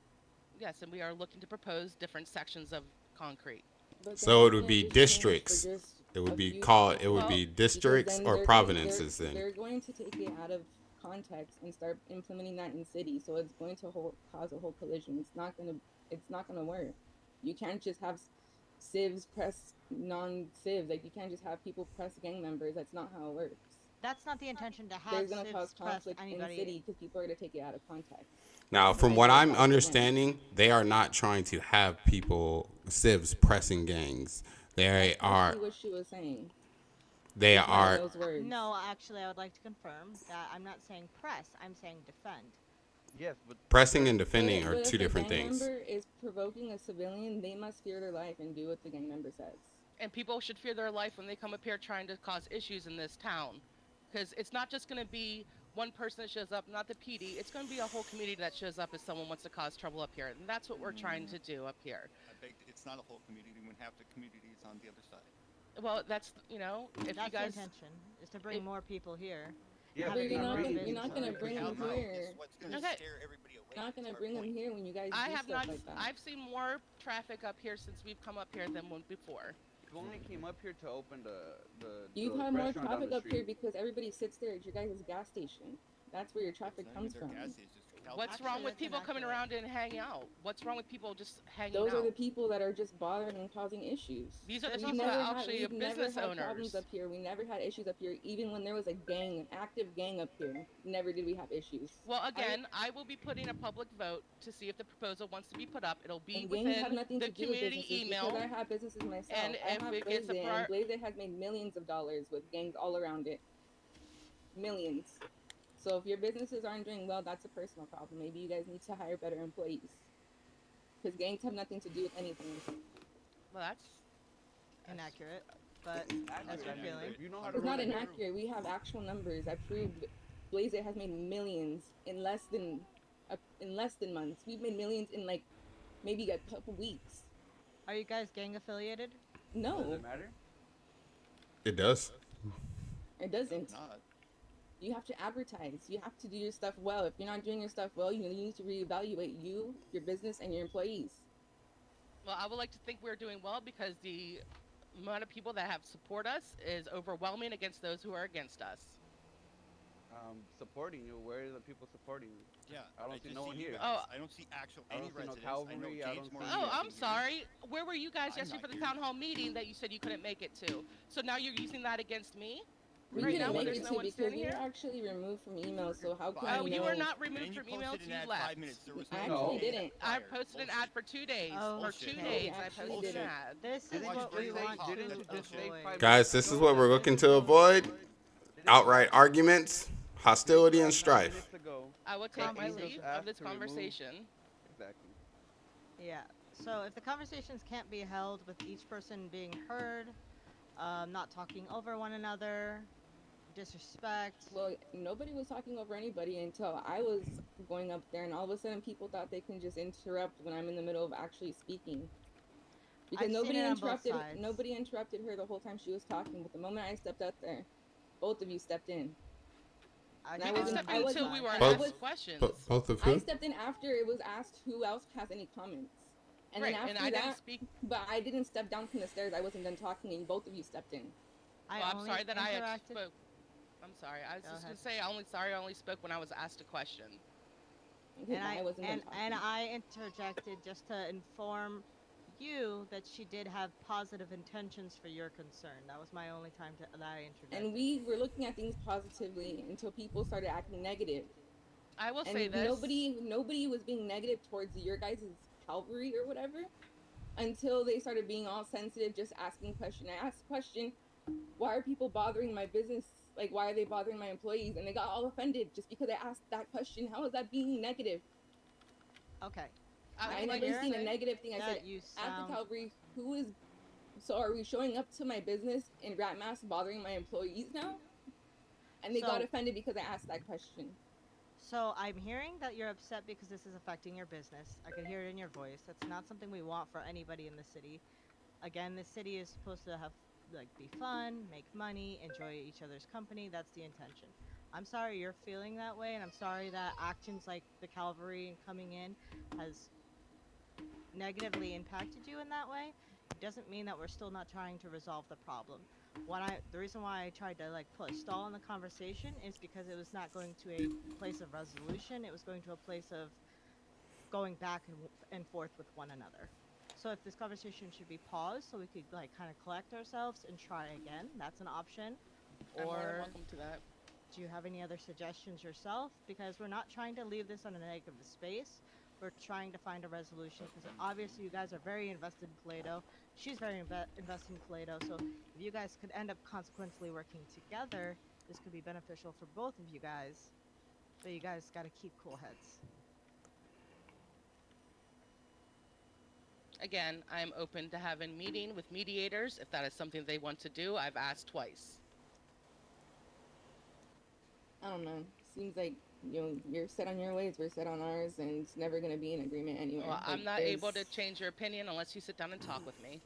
Yes, and we are looking to propose different sections of concrete. But then So you it would can't be just change for districts. just It would a be few called. It would people, Well, be because districts then or provinces. Then. they're going to take it out of context and start implementing that in cities. So it's going to cause a whole collision. It's not gonna work. You can't just have civs press non-civs. Like, you can't just have people press gang members. That's not how it works. That's not the intention to have There's gonna cause civs press conflict in the anybody. city because people are gonna take it out of context. Now, Which from is what what I'm caused the gang. understanding, they are not trying to have people civs pressing gangs. They That's are. actually what she was saying. They Just not in are. those words. No, actually, I would like to confirm that I'm not saying press, I'm saying defend. Yes, but Pressing and But, defending are but two if a different gang things. member is provoking a civilian, they must fear their life and do what the gang member says. And people should fear their life when they come up here trying to cause issues in this town. Because it's not just going to be one person that shows up, not the PD. It's going to be a whole community that shows up if someone wants to cause trouble up here. And that's what we're trying to do up here. I beg. It's not a whole community when half the community is on the other side. Well, that's, if That's you guys. the intention, is to bring if- more people here. yeah, Have But it be you're not more gonna business bring them Outbound here. is what's going to Okay. scare everybody away. Not gonna That's our bring them point. here when you guys I do have stuff not. like that. I've seen more traffic up here since we've come up here than one before. you only came up here to open the You've the had more restaurant down traffic the up here street. because everybody sits there at your guys' gas station. That's where your traffic It's not even comes their from. gas stations, Cal- What's Actually, wrong with that's people coming inaccurate. around and hanging out? What's wrong with people just hanging Those out? are the people that are just bothering and causing issues. These are the There's people also- that actually are We've never business had problems owners. up here. We never had issues up here. Even when there was a gang, an active gang up here, never did we have issues. Well, again, I will be putting a public vote to see if the proposal wants to be put up. It'll be And gangs have within nothing the to do with community businesses email. because I have businesses myself. And I if have it gets a Blaze, and Blaze has made millions of dollars with gangs all around it. Millions. So if your businesses aren't doing well, that's a personal problem. Maybe you guys need to hire better employees. Because gangs have nothing to do with anything. Well, that's Inaccurate, but that's your I mean, feeling. if you know how to It's not run a inaccurate. We have actual numbers. I proved Blaze has made millions in less than months. We've made millions in like maybe a couple weeks. Are you guys gang affiliated? does No, it matter? It does. it doesn't. Not. You have to advertise. You have to do your stuff well. If you're not doing your stuff well, you need to reevaluate you, your business, and your employees. well. I would like to think we're doing well because the amount of people that have support us is overwhelming against those who are against us. Supporting you. Where are the people supporting you? Yeah, I I don't see just no see one you here. guys. Oh, I don't see actual I any don't see no residents. I know cavalry. I James don't Morgan oh, see. isn't I'm here. sorry. Where were you guys I'm yesterday not for the here. town hall meeting that you said you couldn't make it to? So now you're using that against me We right We now couldn't when make posted there's it no to it. one because standing we were here? actually removed from email. So how can Five Oh, we you were minutes, know? not removed and you from emails. posted an You ad left. 5 minutes. There was I no actually No. ad didn't. I prior. posted an ad Bullshit. for 2 days. For Bullshit. two No, we days, I actually posted an didn't. ad. This is Didn't you what we just say? want Didn't to you just say avoid. 5 minutes Guys, this is ago what that we're this looking is to avoid: Didn't you outright just arguments, didn't you hostility, and just 5 strife. minutes ago I will take that my you just leave of asked this to remove conversation. exactly? Yeah. So if the conversations can't be held with each person being heard, not talking over one another, disrespect. Well, nobody was talking over anybody until I was going up there, and all of a sudden, people thought they can just interrupt when I'm in the middle of actually speaking. Because I've seen it on both sides. nobody interrupted her the whole time she was talking. But the moment I stepped out there, both of you stepped in, I and We saw didn't it step on in both until we sides. were and I Both, was asked questions. both of I who? stepped in after it was asked who else has any comments, and then Right, and after I didn't that, speak. but I didn't step down from the stairs. I wasn't done talking, and both of you stepped in. I Well, I'm only sorry that I interacted. spoke. I'm sorry. I was Go just ahead. gonna say I only spoke when I was asked a question. Okay, but I wasn't done And talking. I interjected just to inform you that she did have positive intentions for your concern. That was my only time that I And interjected. we were looking at things positively until people started acting negative. I will say And this. nobody was being negative towards your guys' Calvary or whatever until they started being all sensitive, just asking question. I asked a question, why are people bothering my business? Like, why are they bothering my employees? And they got all offended just because I asked that question. How is that being negative? Okay. I I I would like never to hear seen a say. negative thing. I said, that you at the sound. Calvary, who is, so are we showing up to my business in rat mask bothering my employees now? And they got So offended because I asked that question. So I'm hearing that you're upset because this is affecting your business. I can hear it in your voice. That's not something we want for anybody in the city. Again, the city is supposed to have be fun, make money, enjoy each other's company. That's the intention. I'm sorry you're feeling that way, and I'm sorry that actions like the cavalry and coming in has negatively impacted you in that way. It doesn't mean that we're still not trying to resolve the problem. The reason why I tried to put a stall in the conversation is because it was not going to a place of resolution. It was going to a place of going back and forth with one another. So if this conversation should be paused so we could kind of collect ourselves and try again, that's an option. I'm more than Or welcome to that. do you have any other suggestions yourself? Because we're not trying to leave this on a negative space. We're trying to find a resolution because obviously you guys are very invested in Paleto. She's very invested in Paleto. So if you guys could end up consequently working together, this could be beneficial for both of you guys. But you guys got to keep cool heads. Again, I'm open to having meeting with mediators if that is something they want to do. I've asked twice. I don't know. Seems like you're set on your ways, we're set on ours, and it's never gonna be an agreement anywhere. Well, Like I'm not there's, able to change your opinion unless you sit down and talk with me.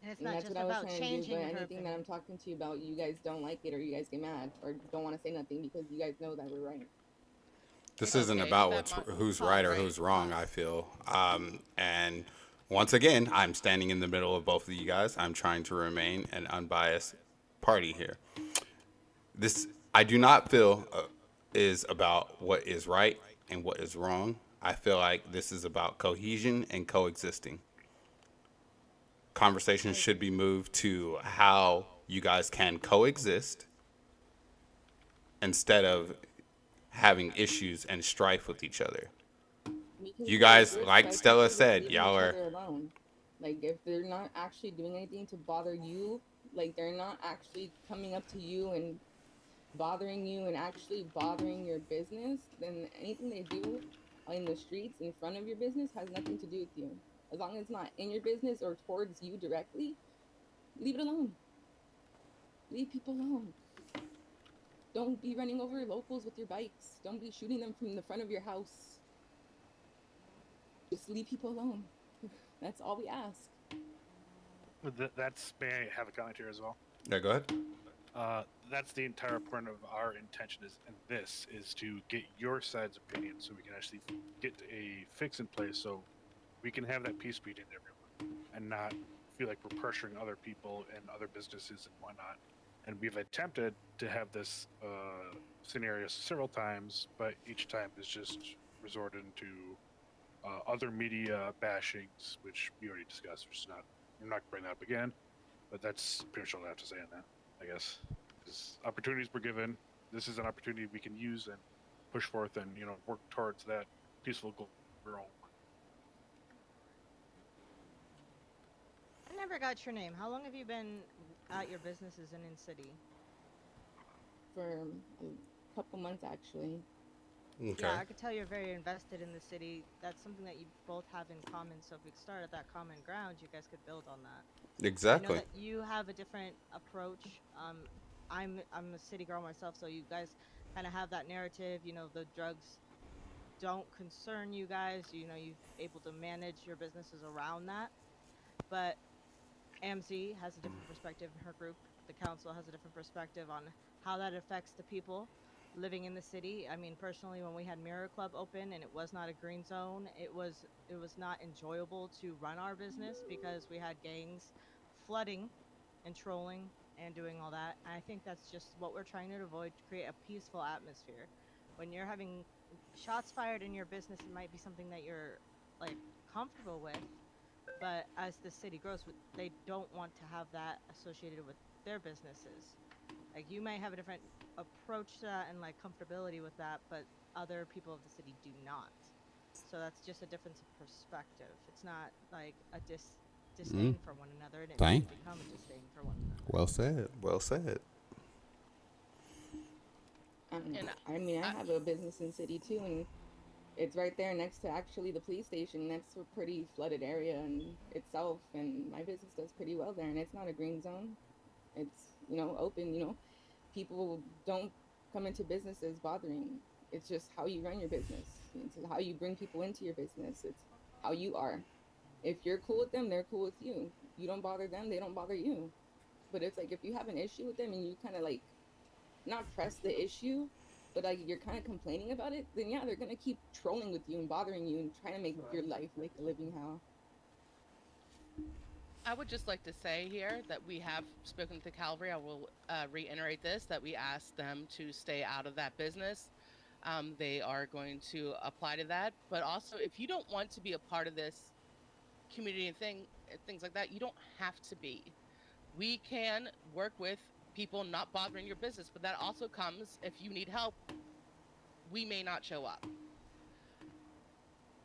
And it's and not that's just what I was about trying to do. But changing her anything that I'm opinion. talking to you about, you guys don't like it, or you guys get mad, or don't want to say nothing because you guys know that we're right. This isn't Okay, about that might who's right Pause. or right. who's wrong, I Pause. feel. And once again, I'm standing in the middle of both of you guys. I'm trying to remain an unbiased party here. This, I do not feel, is about what is right and what is wrong. I feel like this is about cohesion and coexisting. I Conversations should agree. be moved to how you guys can coexist instead of having issues and strife with each other. We can You guys, coexist like by Stella people just said, leaving y'all each are. other alone. Like if they're not actually doing anything to bother you, like they're not actually coming up to you and bothering you and actually bothering your business, then anything they do in the streets in front of your business has nothing to do with you. As long as it's not in your business or towards you directly, leave it alone. Leave people alone. Don't be running over locals with your bikes. Don't be shooting them from the front of your house. Just leave people alone. That's all we ask. That's, may I have a comment here as well? Yeah, go ahead. That's the entire point of our intention is, and this is to get your side's opinion so we can actually get a fix in place so we can have that peace meeting, everyone, and not feel like we're pressuring other people and other businesses and whatnot. And we've attempted to have this scenario several times, but each time is just resorted into other media bashings, which we already discussed. Which is not, I'm not going to bring that up again, but that's pretty much all I have to say on that, I guess. Because opportunities were given. This is an opportunity we can use and push forth and, work towards that peaceful goal. I never got your name. How long have you been at your businesses in city? For a couple months actually. Yeah, Okay. I could tell you're very invested in the city. That's something that you both have in common. So if we start at that common ground, you guys could build on that. I know Exactly. that you have a different approach. I'm a city girl myself, so you guys kind of have that narrative. The drugs don't concern you guys. You've able to manage your businesses around that. But AMZ has a different perspective in her group. The council has a different perspective on how that affects the people living in the city. I mean, personally, when we had Mirror Club open and it was not a green zone, it was not enjoyable to run our business because we had gangs flooding and trolling and doing all that. And I think that's just what we're trying to avoid to create a peaceful atmosphere. When you're having shots fired in your business, it might be something that you're like comfortable with, but as the city grows, they don't want to have that associated with their businesses. Like you might have a different approach to that and like comfortability with that, but other people of the city do not. So that's just a difference of perspective. It's not like a Mm. disdain for one another, and it may Thank. become a disdain for one another. Well said. Well said. And I mean, I I, have a business in city too, and it's right there next to actually the police station. That's a pretty flooded area in itself, and my business does pretty well there. And it's not a green zone. It's open. People don't come into businesses bothering. It's just how you run your business. It's how you bring people into your business. It's how you are. If you're cool with them, they're cool with you. You don't bother them, they don't bother you. But it's like if you have an issue with them and you kind of like not press the issue, but like you're kind of complaining about it, then yeah, they're gonna keep trolling with you and bothering you and trying to make your life like a living hell. I would just like to say here that we have spoken to Calvary. I will reiterate this, that we asked them to stay out of that business. They are going to apply to that. But also, if you don't want to be a part of this community and things like that, you don't have to be. We can work with people not bothering your business, but that also comes if you need help. We may not show up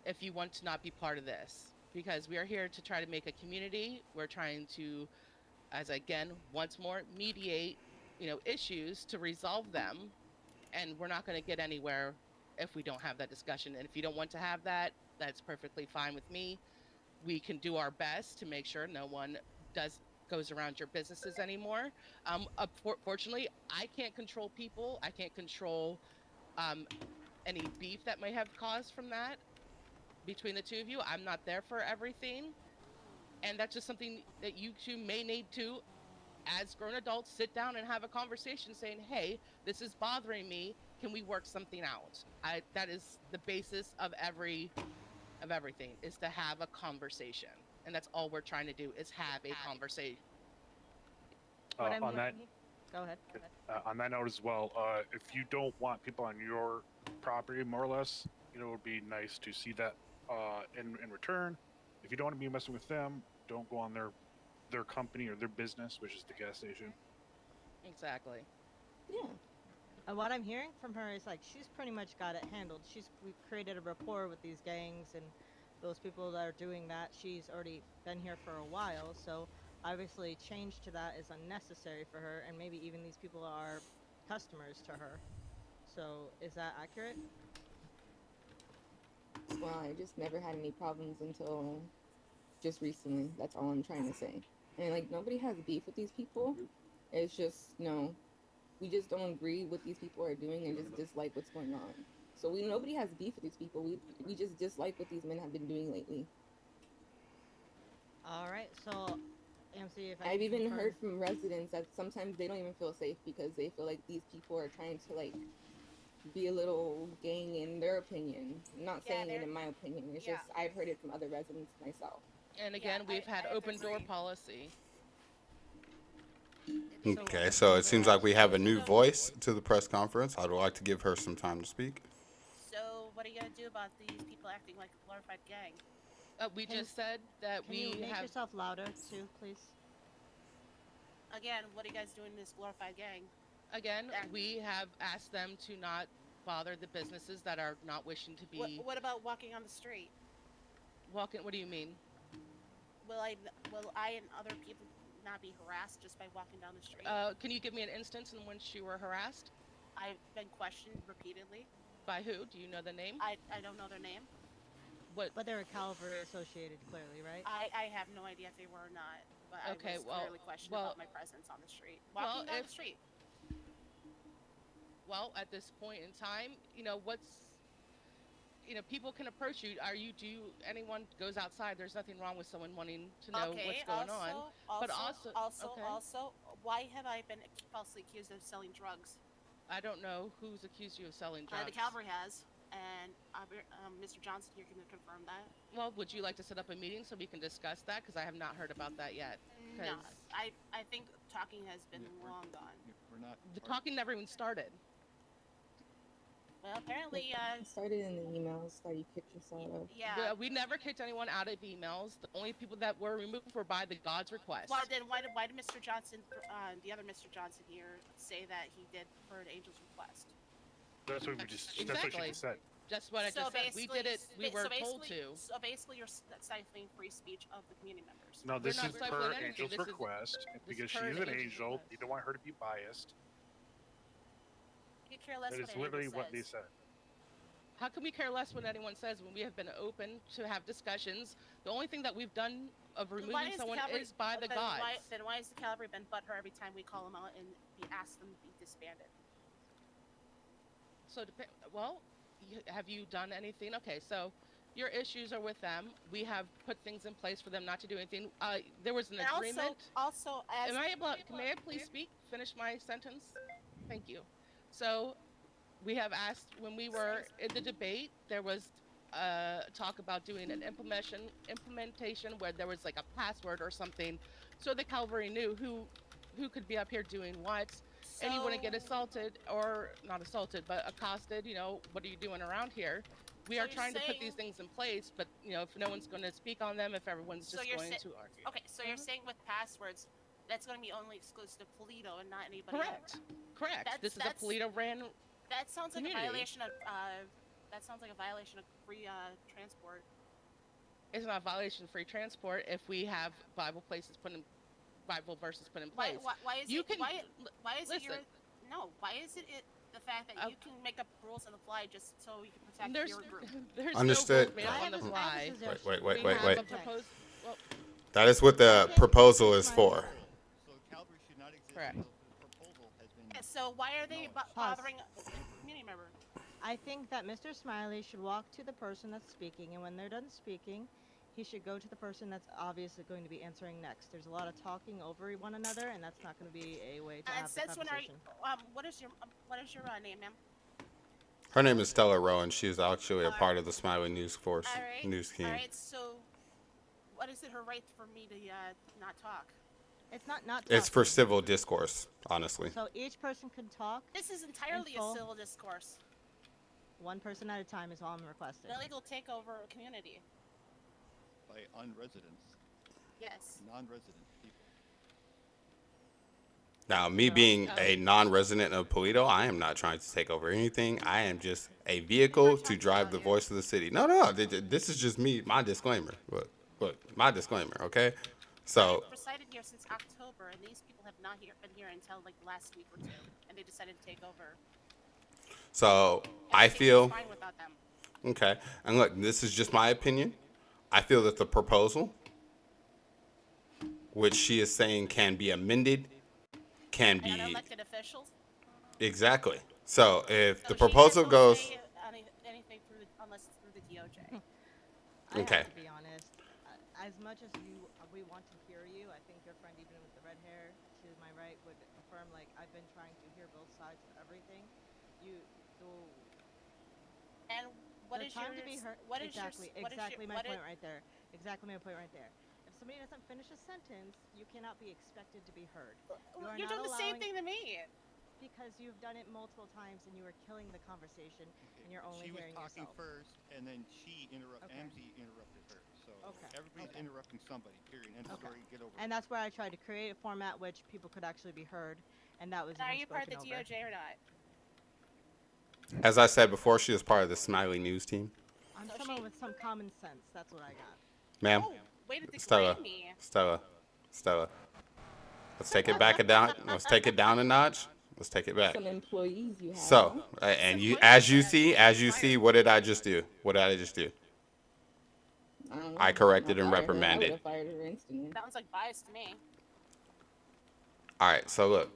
if you want to not be part of this, because we are here to try to make a community. We're trying to, as again, once more, mediate, issues to resolve them. And we're not going to get anywhere if we don't have that discussion. And if you don't want to have that, that's perfectly fine with me. We can do our best to make sure no one does goes around your businesses anymore. Fortunately, I can't control people. I can't control um, any beef that may have caused from that between the two of you. I'm not there for everything. And that's just something that you two may need to, as grown adults, sit down and have a conversation saying, hey, this is bothering me. Can we work something out? That is the basis of everything, is to have a conversation. And that's all we're trying to do, is have a conversation. What I'm On that hearing. Go ahead. on that note as well, if you don't want people on your property, more or less, it would be nice to see that in return. If you don't want to be messing with them, don't go on their company or their business, which is the gas station. Exactly. Yeah. And what I'm hearing from her is like she's pretty much got it handled. We've created a rapport with these gangs and those people that are doing that. She's already been here for a while, so obviously change to that is unnecessary for her, and maybe even these people are customers to her. So is that accurate? Well, I just never had any problems until just recently. That's all I'm trying to say. And like nobody has beef with these people. It's just we just don't agree what these people are doing and just dislike what's going on. So we nobody has beef with these people. We just dislike what these men have been doing lately. All right. So, MC, if I I've can even confirm. heard from residents that sometimes they don't even feel safe because they feel like these people are trying to like be a little gang in their opinion. I'm not Yeah, saying it in my opinion. It's yeah. just I've heard it from other residents myself. And Yeah, again, we've had I have to open door agree. policy. It is So Okay, very so it seems like we have a new so. voice to the press conference. I'd like to give her some time to speak. So what are you gonna do about these people acting like a glorified gang? We can just said that can you we make have, yourself louder too, please? Again, what are you guys doing in this glorified gang? again, Act- we have asked them to not bother the businesses that are not wishing to What be what about walking on the street? walking. What do you mean? Will I and other people not be harassed just by walking down the street? Can you give me an instance in which you were harassed? I've been questioned repeatedly. By who? Do you know the name? I don't know their name. What? But they're Calvary associated, clearly, right? I have no idea if they were or not, but I Okay, was clearly questioned well, about my presence on the street. well, Walking down if the street. well, at this point in time, people can approach you. Anyone goes outside? There's nothing wrong with someone wanting to know Okay, what's going on. But okay, why have I been falsely accused of selling drugs? I don't know who's accused you of selling drugs. The Calvary has, and Mr. Johnson here can confirm that. Well, would you like to set up a meeting so we can discuss that? Because I have not heard about that yet. No, 'Cause I think talking has been Yeah, long gone. We're not. the talking never even started. Well, apparently, It started in the emails that you kicked yourself out of. yeah. We never kicked anyone out of emails. The only people that were removed were by the God's request. Why did Mr. Johnson, the other Mr. Johnson here, say that he did per an angel's request? That's what we just. That's what Exactly. she just said. Just what I just said. We did it. We were told to. So basically, you're stifling free speech of the community members. No, this not is stifling per anything. Angel's This is- request, this because is she's per an Angel's angel. request. You don't want her to be biased. You care less That what is an literally angel what they says. said. How can we care less what anyone says when we have been open to have discussions? The only thing that we've done of Then removing someone is by the gods. Then why is the Calvary been butthurt every time we call them out and we ask them to be disbanded? So, have you done anything? Okay, so your issues are with them. We have put things in place for them not to do anything. There was an And agreement. also, as May I please speak? Finish my sentence? Thank you. So, we have asked, when we were in the debate, there was talk about doing an implementation where there was like a password or something, so the Calvary knew who could be up here doing what, and you wouldn't get assaulted, or not assaulted, but accosted. What are you doing around here? We So are you're trying to put saying- these things in place, but if no one's going to speak on them, if everyone's So just you're going sa- to argue. Okay, so you're saying with passwords, that's going to be only exclusive to Paleto and not anybody Correct. else. Correct. This is a that's- Paleto ran. That sounds like Community. a violation of. That sounds like a violation of free transport. It's not a violation of free transport if we have Bible verses put in Why? place. Why is You it? can- Why is it your? listen. No. Why is it the fact that Uh, you can make up rules on the fly just so you can protect There's your group? there's Understood. no rules made up on the fly. Wait. We have a Wait. proposed. Well, That is what the proposal is for. So Calvary should not exist Correct. until the proposal has been. So why are they bothering a community member? I think that Mr. Smiley should walk to the person that's speaking, and when they're done speaking, he should go to the person that's obviously going to be answering next. There's a lot of talking over one another, and that's not going to be a way to And have the since when are you? conversation. What is your name, ma'am? Her name is Stella Rowan. She's actually a part of the Smiley News Force All right. news team. All right. So, what is it her right for me to not talk? It's not It's for talking. civil discourse, honestly. So each person can talk. This is entirely a Info. civil discourse. One person at a time is all I'm requesting. An illegal takeover of community. By unresidents, Yes. non-resident people. Now, me being a non-resident of Paleto, I am not trying to take over anything. I am just a vehicle to drive the voice of the city. No. This is just me, my disclaimer. Look, my disclaimer, okay? So, I've resided here since October, and these people have not been here until like the last week or two, and they decided to take over. so I Everything feel, was fine without them. okay, and look, this is just my opinion. I feel that the proposal, which she is saying can be amended, can And be, elected officials. exactly. So if So the she proposal has no goes, say anything unless it's through the DOJ. I Okay. have to be honest. As much as we want to hear you, I think your friend, even with the red hair to my right, would affirm. Like I've been trying to hear both sides of everything. And what the is time your to be heard? what is exactly your what is exactly your, my what point is, right there. Exactly my point right there. if somebody doesn't finish a sentence, you cannot be expected to be heard. You are You're not doing the same allowing thing to me. because you've done it multiple times and you are killing the conversation Okay, and you're only she was hearing talking yourself. first, and then Okay. Amzi interrupted her. So Okay. everybody's Okay. interrupting somebody. Period. End of Okay. story. Get over And it. that's where I tried to create a format which people could actually be heard, and that was And are even you part of spoken the over. DOJ or not? As I said before, she is part of the Smiley News team. I'm So someone she. with some common sense. That's what I got. Ma'am, Oh, way to Stella, degrade me. Stella, Stella. Let's take it back a down. Let's take it down a notch. Let's take it back. Some employees you have, So, huh? and you, Disappointed as that you she's see, fired. what did I just do? What did I just do? I don't I know. corrected Not and fire her. I would reprimanded. have fired her instantly. Sounds like bias to me. All right. So look,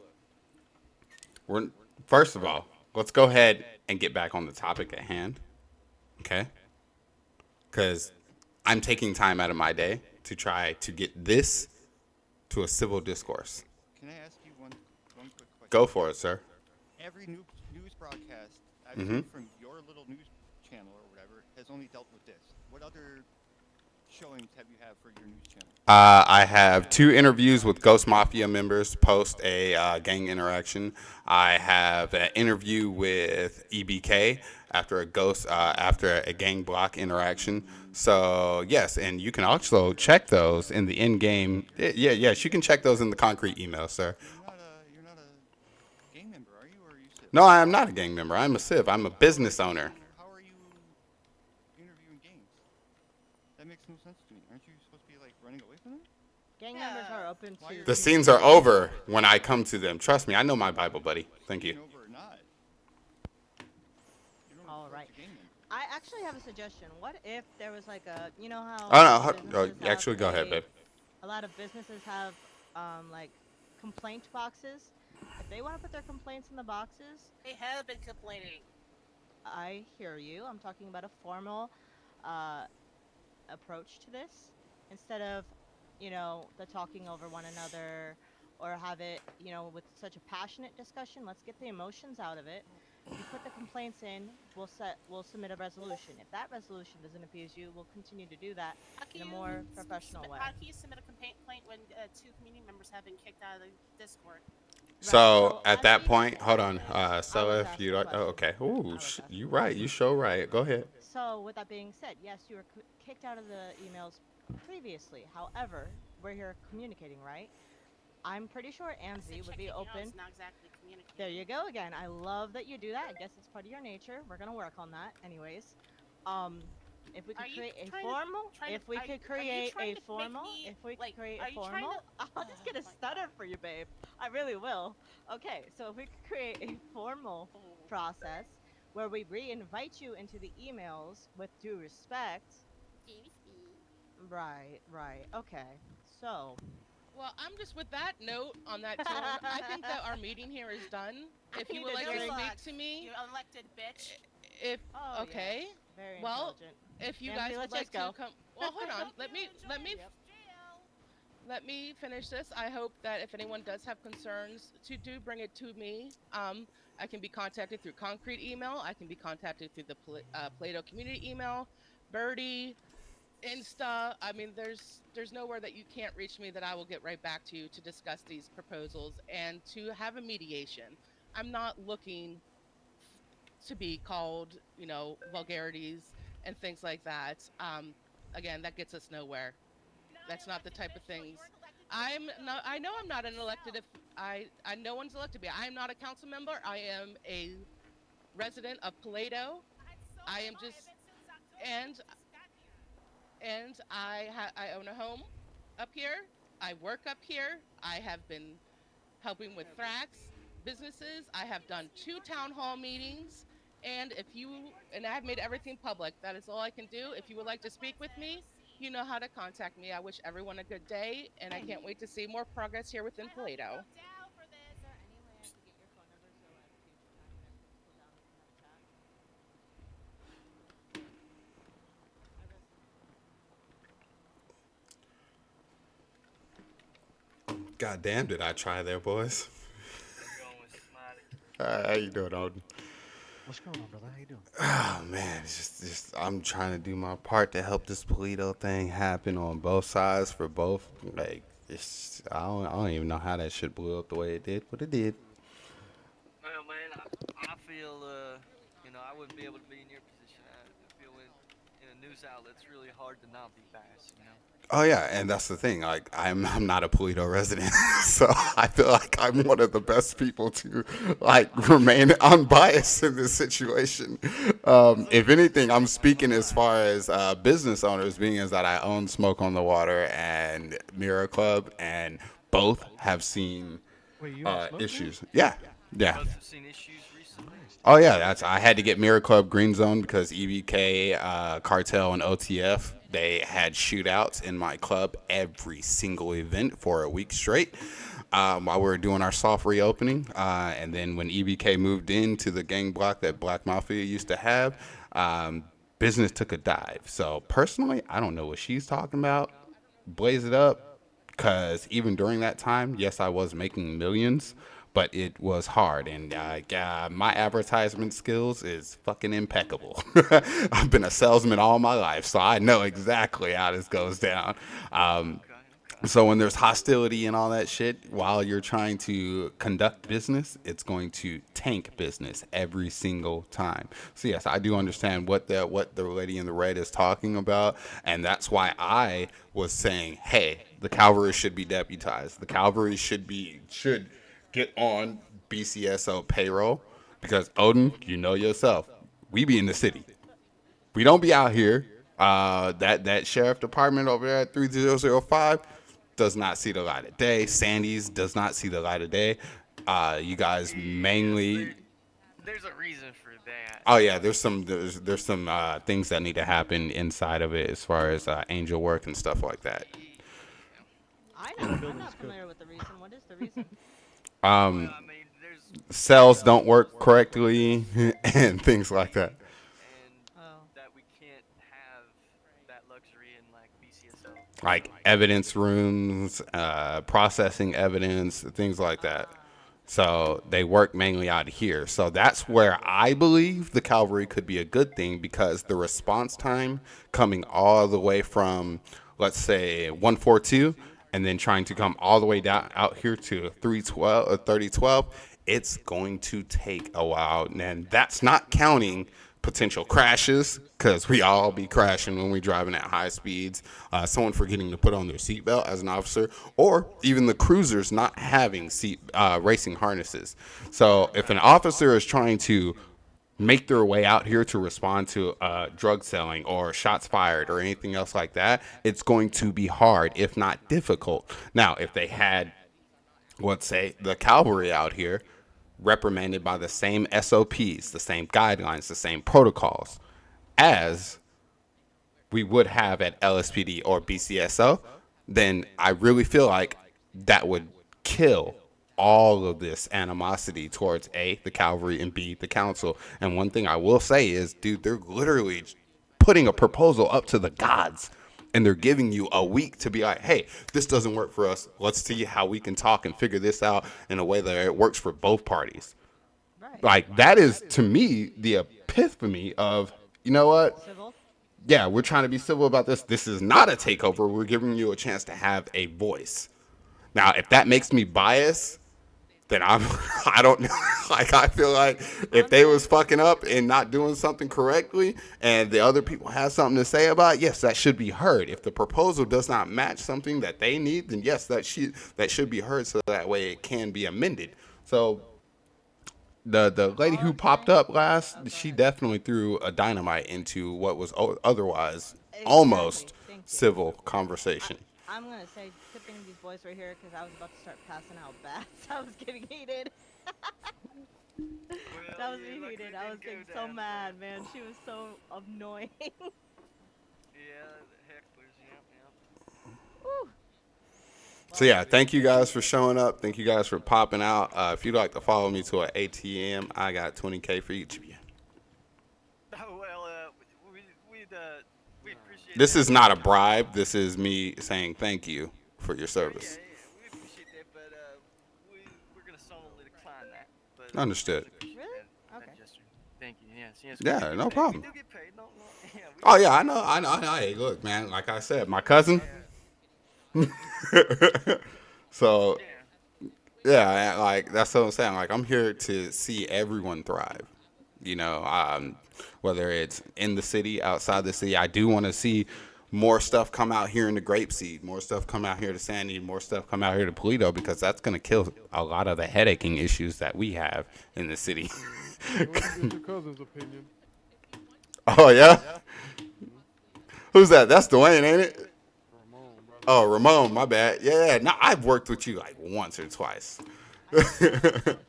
we're first of all, let's go ahead and get back on the topic at hand, okay? Because I'm taking time out of my day to try to get this to a civil discourse. Can I ask you one quick question? Go for it, sir. Every news broadcast I've Mhm. seen from your little news channel or whatever has only dealt with this. What other showings have you had for your news channel? I have 2 interviews with Ghost Mafia members post a gang interaction. I have an interview with EBK after a gang block interaction. So yes, and you can also check those in the in-game. Yes, you can check those in the concrete email, sir. You're not a gang member, are you, or are you Civ? No, I am not a gang member. I'm a Civ. I'm a business owner. How are you interviewing gangs? That makes no sense to me. Aren't you supposed to be like running away from them? Gang Yeah. members are open Why to. you're The scenes are over when I come to them. Trust me, I know my Bible, buddy. Thank you. Over or not? You don't All approach right. a gang member. I actually have a suggestion. What if there was like a, you know how Oh no, businesses have actually, go ahead, babe. a lot of businesses have like complaint boxes. If they want to put their complaints in the boxes, They have been complaining. I hear you. I'm talking about a formal uh, approach to this instead of, the talking over one another or have it, with such a passionate discussion. Let's get the emotions out of it. You put the complaints in, we'll submit a resolution. If that resolution doesn't appease you, we'll continue to do that How in can a you more professional way. How can you submit a complaint when 2 community members have been kicked out of the Discord? So at as that we point, hold on. said- So I was if asked you a don't, oh, question. okay. Ooh, I was asked a you right. You show right. Go ahead. So, with that being said, yes, you were kicked out of the emails previously. However, we're here communicating, right? I'm pretty sure Amzi would be open. It's not exactly communicating. There you go again. I love that you do that. I guess it's part of your nature. We're gonna work on that, anyways. If we could create a formal, if we could create a formal, if we could create a formal, I'll just get a stutter for you, babe. I really will. Okay, so if we could create a formal process where we re-invite you into the emails with due respect. Right. Okay. So, Well, I'm just with that note on that tone. I think that our meeting here is done. If you would like to drink. speak to me, You elected bitch. if oh, okay, yes, very well, intelligent. if you Nancy, guys would let's like just go. to come, well, hold on. Let me Yep. let me finish this. I hope that if anyone does have concerns, to do bring it to me. I can be contacted through concrete email. I can be contacted through the Paleto community email, Birdie, Insta. I mean, there's nowhere that you can't reach me that I will get right back to you to discuss these proposals and to have a mediation. I'm not looking to be called, vulgarities and things like that. Again, that gets us nowhere. That's not the type of things. I'm not. I know I'm not an elected. If I no one's elected me. I am not a council member. I am a resident of Paleto. I am just and I own a home up here. I work up here. I have been helping with Thrax businesses. I have done 2 town hall meetings. And I have made everything public. That is all I can do. If you would like to speak with me, you know how to contact me. I wish everyone a good day, and I can't wait to see more progress here within Paleto. Is there any way I could get your phone number so at a future time when everything's cooled down we can have a chat? God damn, did I try there, boys? How you doing, Odin? What's going on, brother? How you doing? Oh man, it's just I'm trying to do my part to help this Polito thing happen on both sides for both. Like, I don't even know how that shit blew up the way it did, but it did. Well, man, I feel, I wouldn't be able to be in your position. I feel in a news outlet, it's really hard to not be biased. Oh yeah, and that's the thing. Like, I'm not a Polito resident, so I feel like I'm one of the best people to like remain unbiased in this situation. If anything, I'm speaking as far as business owners, being as that I own Smoke on the Water and Mirror Club, and both have seen Wait, you have smoke now? issues. Yeah, You yeah. both have seen issues recently? Nice, Oh dude. yeah, that's I had to get Mirror Club Green Zone because EBK, Cartel, and OTF they had shootouts in my club every single event for a week straight while we were doing our soft reopening. And then when EBK moved into the gang block that Black Mafia used to have, business took a dive. So personally, I don't know what she's talking about. Blaze it up, because even during that time, yes, I was making millions, but it was hard, and my advertisement skills is fucking impeccable. I've been a salesman all my life, so I know exactly how this goes down. Um, Okay, okay. so when there's hostility and all that shit, while you're trying to conduct business, it's going to tank business every single time. So yes, I do understand what the lady in the red is talking about, and that's why I was saying, hey, the cavalry should be deputized. The cavalry should get on BCSO payroll because Odin, you know yourself, we be in the city. We don't be out here. That sheriff department over there at 3005 does not see the light of day. Sandy's does not see the light of day. You guys Yes, mainly. there's a reason for that. Oh yeah, there's some things that need to happen inside of it as far as angel work and stuff like that. Yeah. I Yeah, that know. I'm building's not cooked. familiar with the reason. What is the reason? Well, Um, I mean, there's Cells some don't rules work for it correctly and things like that. and Oh. that we can't have that luxury in like BCSO. Like evidence rooms, processing evidence, things like that. Ah. So they work mainly out of here. So that's where I believe the cavalry could be a good thing because the response time coming all the way from, let's say, 142 and then trying to come all the way down out here to 312 or 3012, it's going to take a while. And that's not counting potential crashes because we all be crashing when we driving at high speeds, someone forgetting to put on their seatbelt as an officer, or even the cruisers not having racing harnesses. So if an officer is trying to make their way out here to respond to drug selling or shots fired or anything else like that, it's going to be hard, if not difficult. Now, if they had, let's say, the cavalry out here reprimanded by the same SOPs, the same guidelines, the same protocols as we would have at LSPD or BCSO, then I really feel like that would kill all of this animosity towards A, the cavalry, and B, the council. And one thing I will say is, dude, they're literally putting a proposal up to the gods. And they're giving you a week to be like, hey, this doesn't work for us. Let's see how we can talk and figure this out in a way that it works for both parties. Right. Like, that is, to me, the epiphany of, you know what? Civil. Yeah, we're trying to be civil about this. This is not a takeover. We're giving you a chance to have a voice. Now, if that makes me biased, then I'm I don't know. Like, I feel like if I'm they not. was fucking up and not doing something correctly and the other people have something to say about it, yes, that should be heard. If the proposal does not match something that they need, then yes, that should be heard so that way it can be amended. So the lady All who I'm popped saying. up last, Oh, go she ahead. definitely threw a dynamite into what was otherwise Exactly. almost Thank you. civil I, conversation. I'm gonna say good thing these boys were here because I was about to start passing out bad. So I was getting heated. Well, That was yeah, me luckily heated. it I was didn't go getting so down so. mad, man. She was so annoying. Yeah, the hecklers. Yep, yep. Whew. So Well, yeah, thank you guys for showing up. Thank you guys for popping out. If you'd like to follow me to an ATM, I got 20K for each of you. Oh well, we appreciate This that, is but not a bribe. This is me saying thank you for your oh yeah, service. yeah, we appreciate that, but we're gonna solemnly decline that. But we Understood. appreciate really? that Okay. gesture. Thank you. yes. Yeah, no problem. We do get paid. No, yeah. Oh yeah, I know. Hey, look, man. Like I said, my cousin. So yeah, like that's what I'm saying. Like I'm here to see everyone thrive. You know, whether it's in the city, outside the city, I do want to see more stuff come out here in the Grapeseed, more stuff come out here to Sandy, more stuff come out here to Paleto, because that's going to kill a lot of the headaching issues that we have in the city. What's your cousin's opinion? Oh yeah, who's that? That's Dwayne, ain't it? Ramon, brother. Oh, Ramon, my bad. Yeah, no, I've worked with you like once or twice. I plan to talk to you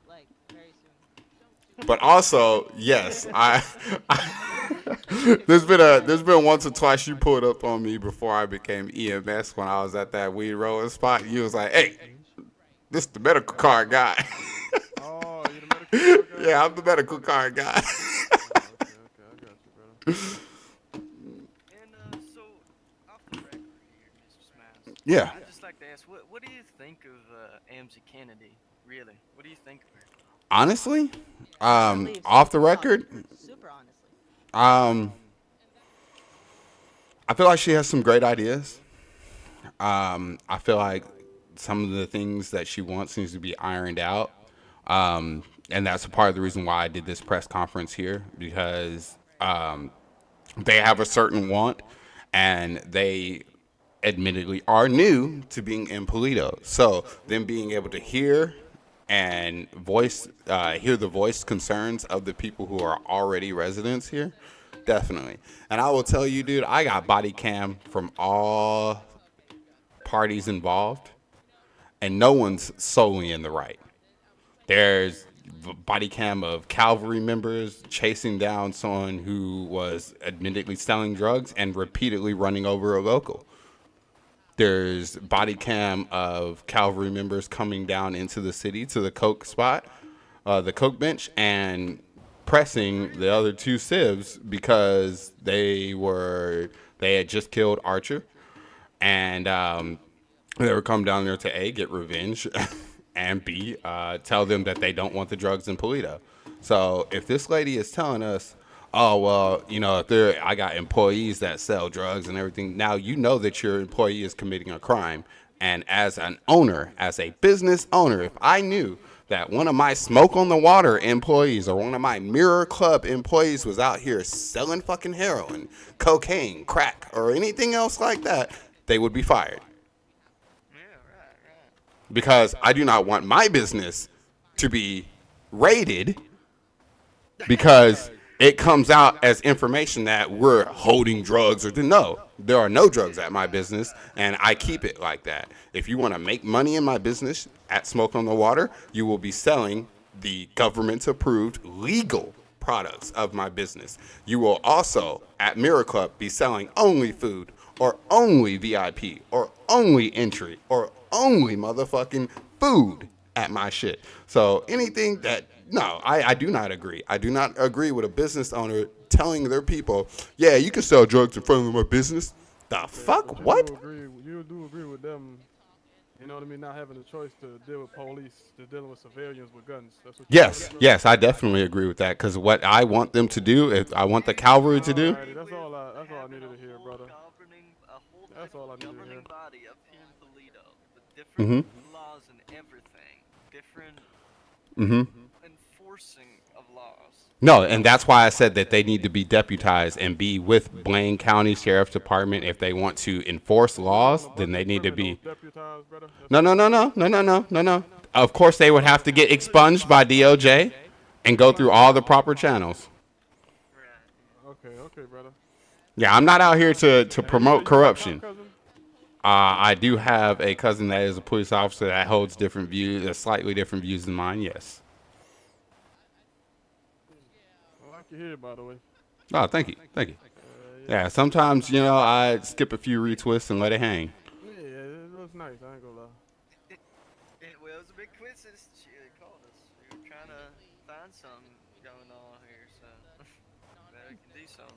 like very soon. But also, yes, there's been once or twice you pulled up on me before I became EMS when I was at that weed rolling spot. You was like, "Hey, this the medical card guy." Oh, you the medical card guy? Yeah, I'm the medical card guy. Okay, I got you, brother. And so, off the record here, Mr. Smash. Yeah. I'd just like to ask, what do you think of Amzie Kennedy? Really, what do you think of her? Honestly, Honestly, off the super record, super honestly. I feel like she has some great ideas. I feel like some of the things that she wants needs to be ironed out. And that's a part of the reason why I did this press conference here, because they have a certain want, and they admittedly are new to being in Paleto. So them being able to hear and hear the voiced concerns of the people who are already residents here, definitely. And I will tell you, dude, I got body cam from all parties involved, and no one's solely in the right. There's body cam of cavalry members chasing down someone who was admittedly selling drugs and repeatedly running over a local. There's body cam of cavalry members coming down into the city to the coke spot, the coke bench, and pressing the other two civs because they had just killed Archer, and they were coming down there to A, get revenge, and B, tell them that they don't want the drugs in Paleto. So if this lady is telling us, oh, well, you know, I got employees that sell drugs and everything, now you know that your employee is committing a crime. And as an owner, as a business owner, if I knew that one of my Smoke on the Water employees or one of my Mirror Club employees was out here selling fucking heroin, cocaine, crack, or anything else like that, they would be fired. Because I do not want my business to be raided because it comes out as information that we're holding drugs or no, there are no drugs at my business, and I keep it like that. If you want to make money in my business at Smoke on the Water, you will be selling the government's approved legal products of my business. You will also at Mirror Club be selling only food or only VIP or only entry or only motherfucking food at my shit. So anything that, no, I do not agree. I do not agree with a business owner telling their people, yeah, you can sell drugs in front of my business. The fuck? What? You do agree with them, you know what I mean, not having a choice to deal with police, to dealing with civilians with guns. That's what Yes, I definitely agree with that, because what I want them to do, if I want the cavalry to do. That's all I needed to hear, brother. That's all I needed to hear. Governing body up here in Paleto with different laws and everything, different enforcing of laws. No, and that's why I said that they need to be deputized and be with Blaine County Sheriff's Department. If they want to enforce laws, then they need to be. No. Of course, they would have to get expunged by DOJ and go through all the proper channels. Okay, brother. Yeah, I'm not out here to promote corruption. I do have a cousin that is a police officer that holds different views, slightly different views than mine, yes. I like your hair, by the way. Oh, thank you. Yeah, sometimes, you know, I skip a few retwists and let it hang. Yeah, it looks nice, I ain't gonna lie. Well, it was a big coincidence. She called us. We were trying to find something going on here, so better can do something.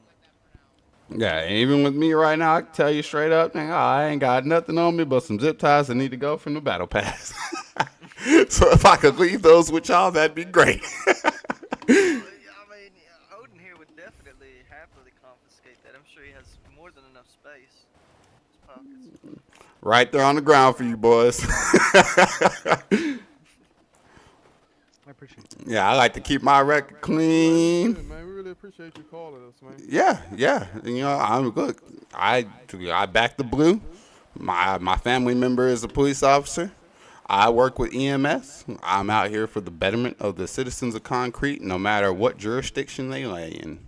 Yeah, and even with me right now, I can tell you straight up, nigga, I ain't got nothing on me but some zip ties that need to go from the battle pass. So if I could leave those with y'all, that'd be great. I mean, happily confiscate that. I'm sure he has more than enough space in his pockets. Right there on the ground for you boys. I appreciate that. Yeah, I like to keep my record clean. Yeah, man, we really appreciate you calling us, man. Yeah, yeah. You know, I'm good. I back the blue. My family member is a police officer. I work with EMS. I'm out here for the betterment of the citizens of Concrete, no matter what jurisdiction they lay in.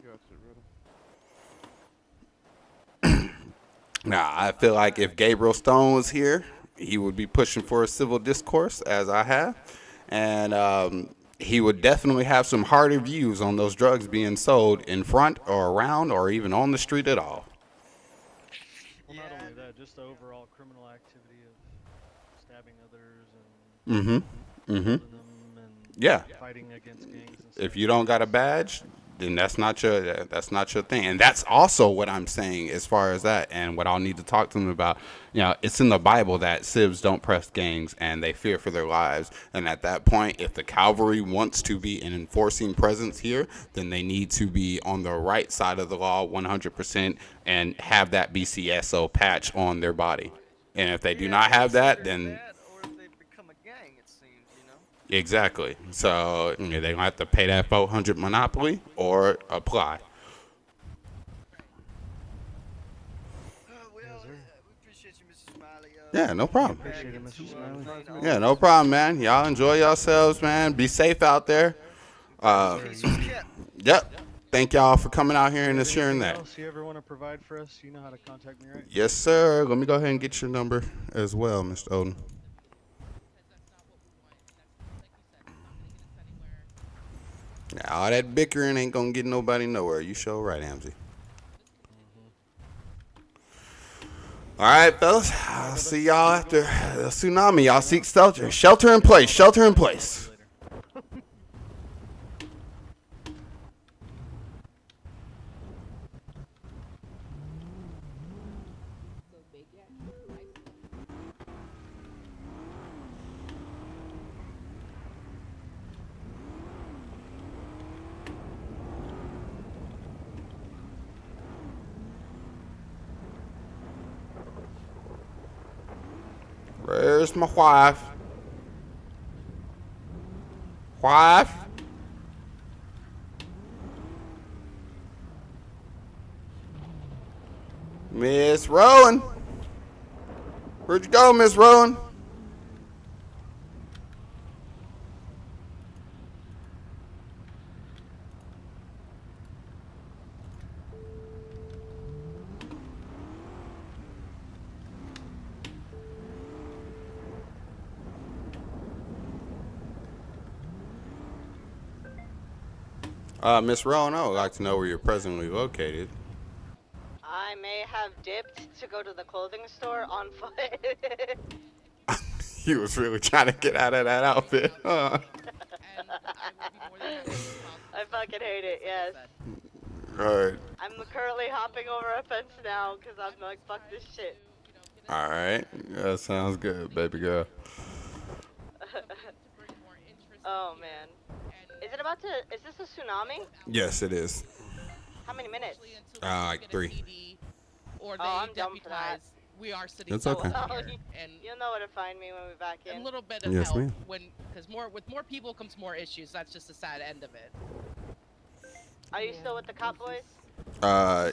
Gotcha, brother. Now, I feel like if Gabriel Stone was here, he would be pushing for a civil discourse, as I have, and he would definitely have some harder views on those drugs being sold in front or around or even on the street at all. Well, not only that, just the overall criminal activity of stabbing others Mm-hmm. and Mm-hmm. holding them and Yeah. fighting against gangs and If stuff. you don't got a badge, then that's not your thing. And that's also what I'm saying as far as that, and what I'll need to talk to them about. You know, it's in the Bible that civs don't press gangs and they fear for their lives. And at that point, if the cavalry wants to be an enforcing presence here, then they need to be on the right side of the law 100% and have that BCSO patch on their body. And if they do not have that, then or if they become a gang, it seems, you know. exactly. So they're going to have to pay that 400 monopoly or apply. Well, we appreciate you, Mr. Smiley. Yeah, no problem. Appreciate it, Mr. Smiley. Yeah, no problem, man. Y'all enjoy yourselves, man. Be safe out there. Yep. Thank y'all for coming out here and sharing that. Else you ever want to provide for us, you know how to contact me, right? Yes, sir. Let me go ahead and get your number as well, Mr. Odin. Now, all that bickering ain't gonna get nobody nowhere. You sure right, Amzy. All right, fellas. I'll see y'all after the tsunami. Y'all seek shelter. Shelter in place. Shelter in place. Where's my wife? Wife? Miss Rowan? Where'd you go, Miss Rowan? Miss Rowan, I would like to know where you're presently located. I may have dipped to go to the clothing store on foot. He was really trying to get out of that outfit. I fucking hate it, yes. Alright. I'm currently hopping over a fence now because I'm like, fuck this shit. Alright. That sounds good, baby girl. Oh, man. Is this a tsunami? Yes, it is. How many minutes? Like 3. Or they I'm dumb for that. deputize. We are sitting That's okay. here, and You'll know where to find me when we're back in. a little bit of Yes, help ma'am. because with more people comes more issues. That's just the sad end of it. Are you still with the cop boys?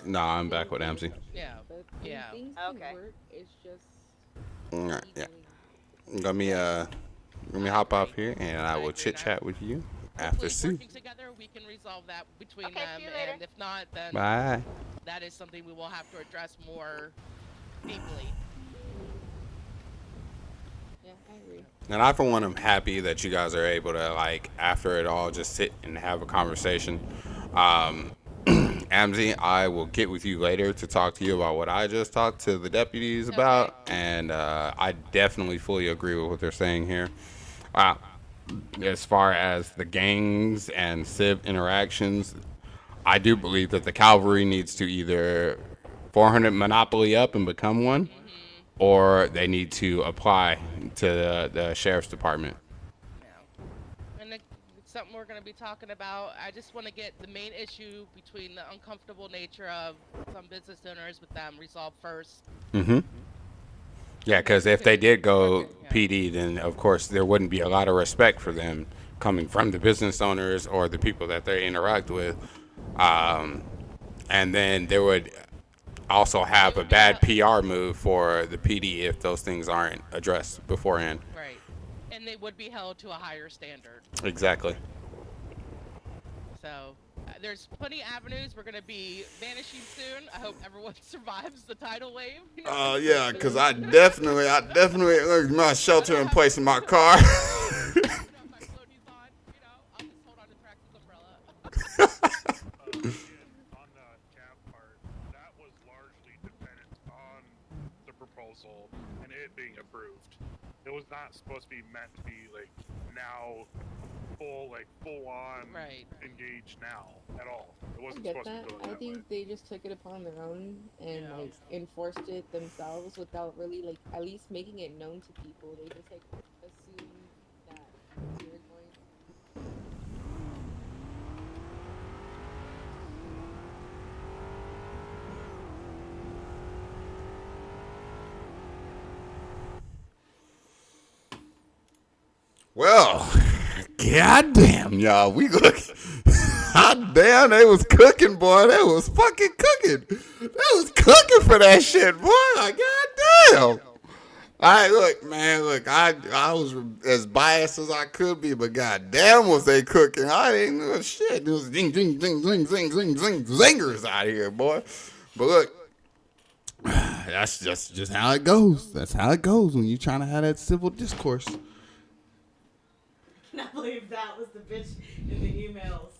No, I'm back with Amzy. Yeah, yeah. Okay. It's just Yeah. Let me hop off here and I will chit chat with you after Hopefully, Sue. working together, we can resolve that between Okay, them, see you later. and if not, then Bye. that is something we will have to address more deeply. yeah, I agree. And I, for one, am happy that you guys are able to, like, after it all, just sit and have a conversation. Amzy, I will get with you later to talk to you about what I just talked to the deputies about, and I definitely fully agree with what they're saying here. As far as the gangs and civ interactions, I do believe that the cavalry needs to either 400 monopoly up and become one, or they need to apply to the sheriff's department. Yeah. And something we're going to be talking about. I just want to get the main issue between the uncomfortable nature of some business owners with them resolved first. Mm-hmm. Yeah, And then because we if they can did work go it. Yeah. PD, then of course there wouldn't be a lot of respect for them coming from the business owners or the people that they interact with. Um, and then there would also have a would be bad PR move for the PD if those things aren't addressed beforehand. Right. And they would be held to a higher standard. Exactly. So there's plenty of avenues. We're going to be vanishing soon. I hope everyone survives the tidal wave. You know? Oh yeah, because I definitely my shelter in place in my car. I don't have my floaties on. You know, I'll just hold on to Trax's umbrella. Again, on the cab part, that was largely dependent on the proposal and it being approved. It was not supposed to be meant to be like now full on Right. engaged now at all. It I wasn't get supposed that. to go I that think way. they just took it upon their own and Yeah. like enforced it themselves without really like at least making it known to people. They just like assumed that we were going. Well, goddamn, y'all, we look. Hot damn, they was cooking, boy. They was fucking cooking. They was cooking for that shit, boy. Like, goddamn. All right, look, man, look, I was as biased as I could be, but goddamn was they cooking. I didn't know shit. There was zing, zing, zing, zing, zing, zing, zing, zingers out here, boy. But look, that's just how it goes. That's how it goes when you're trying to have that civil discourse. I cannot believe that was the bitch in the emails.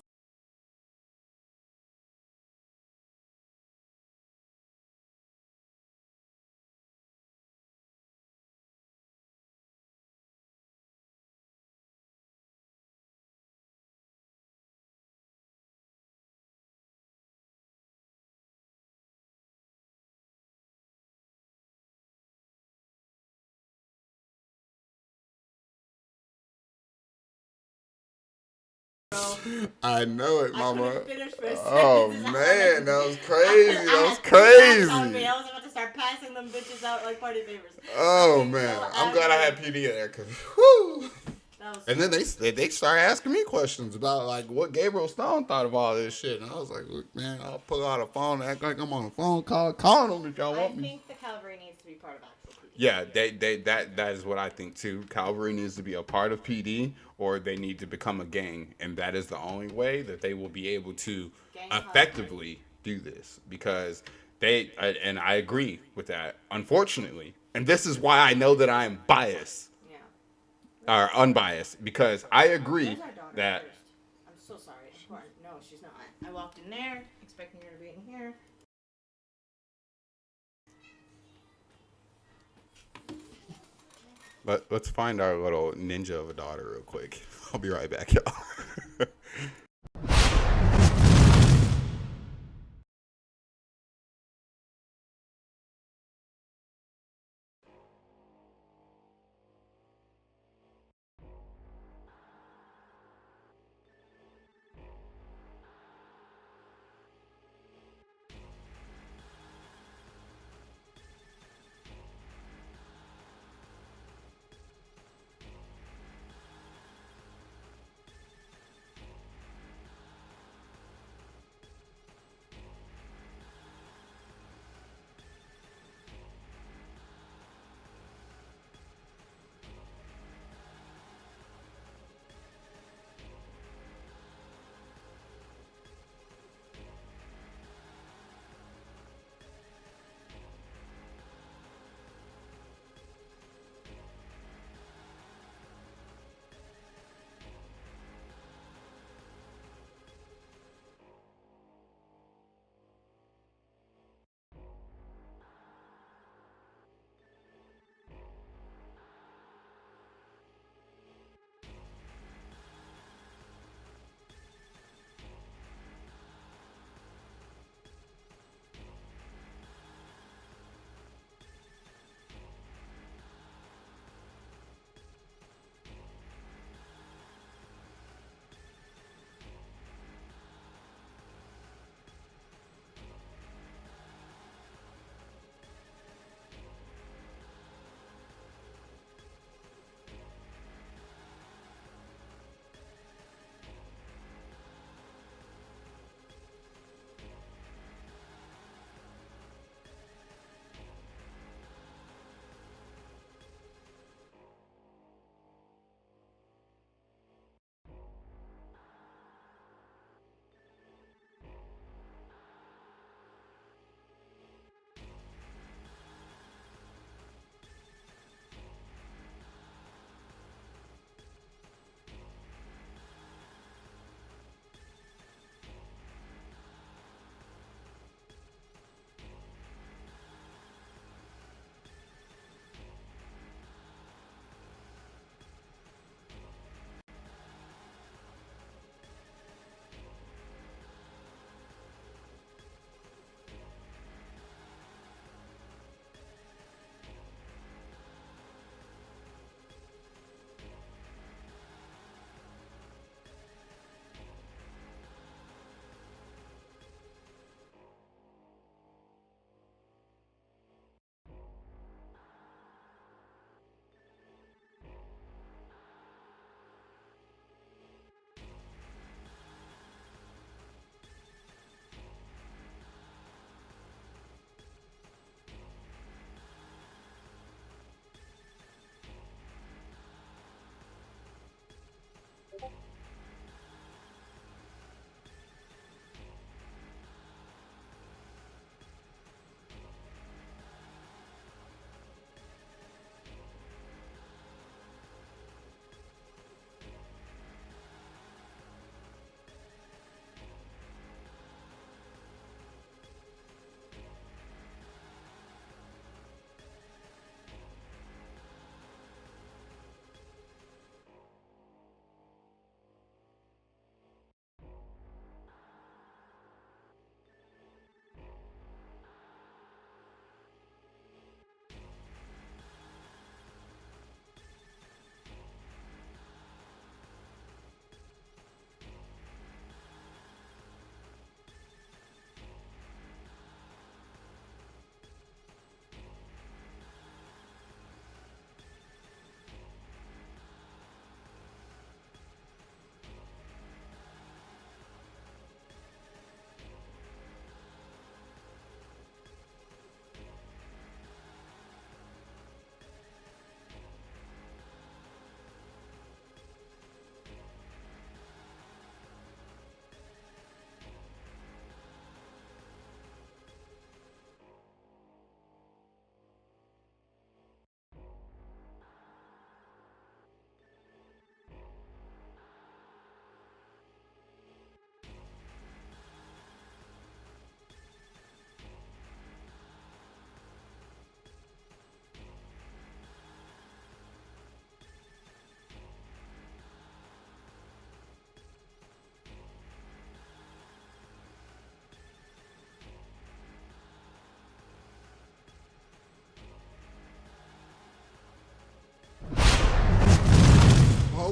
I know it, I mama. couldn't finish for a second. Oh man, that was crazy. That was crazy. I was about to start passing them bitches out like party favors. Oh man, I'm glad I had PD there, cause whoo. And then they started asking me questions about like what Gabriel Stone thought of all this shit, and I was like, look, man, I'll pull out a phone, and act like I'm on a phone call, calling them if y'all want me. I think the cavalry needs to be part of actual PD. Yeah, that is what I think too. Cavalry needs to be a part of PD, or they need to become a gang, and that is the only way that they will be able to effectively do this. Because and I agree with that. Unfortunately, and this is why I know that I am biased. Or unbiased, because I agree that. First. I'm so sorry. No, she's not. I walked in there expecting her to be in here. Let's find our little ninja of a daughter real quick. I'll be right back, y'all.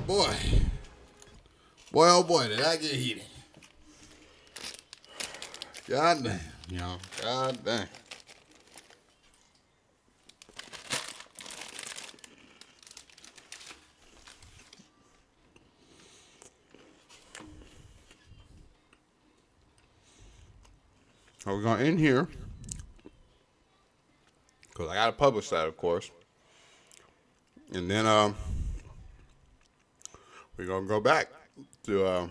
boy. Boy, oh boy, did I get heated. God damn, y'all. God damn. So we're going to end here. Because I got to publish that, of course. And then we're going to go back to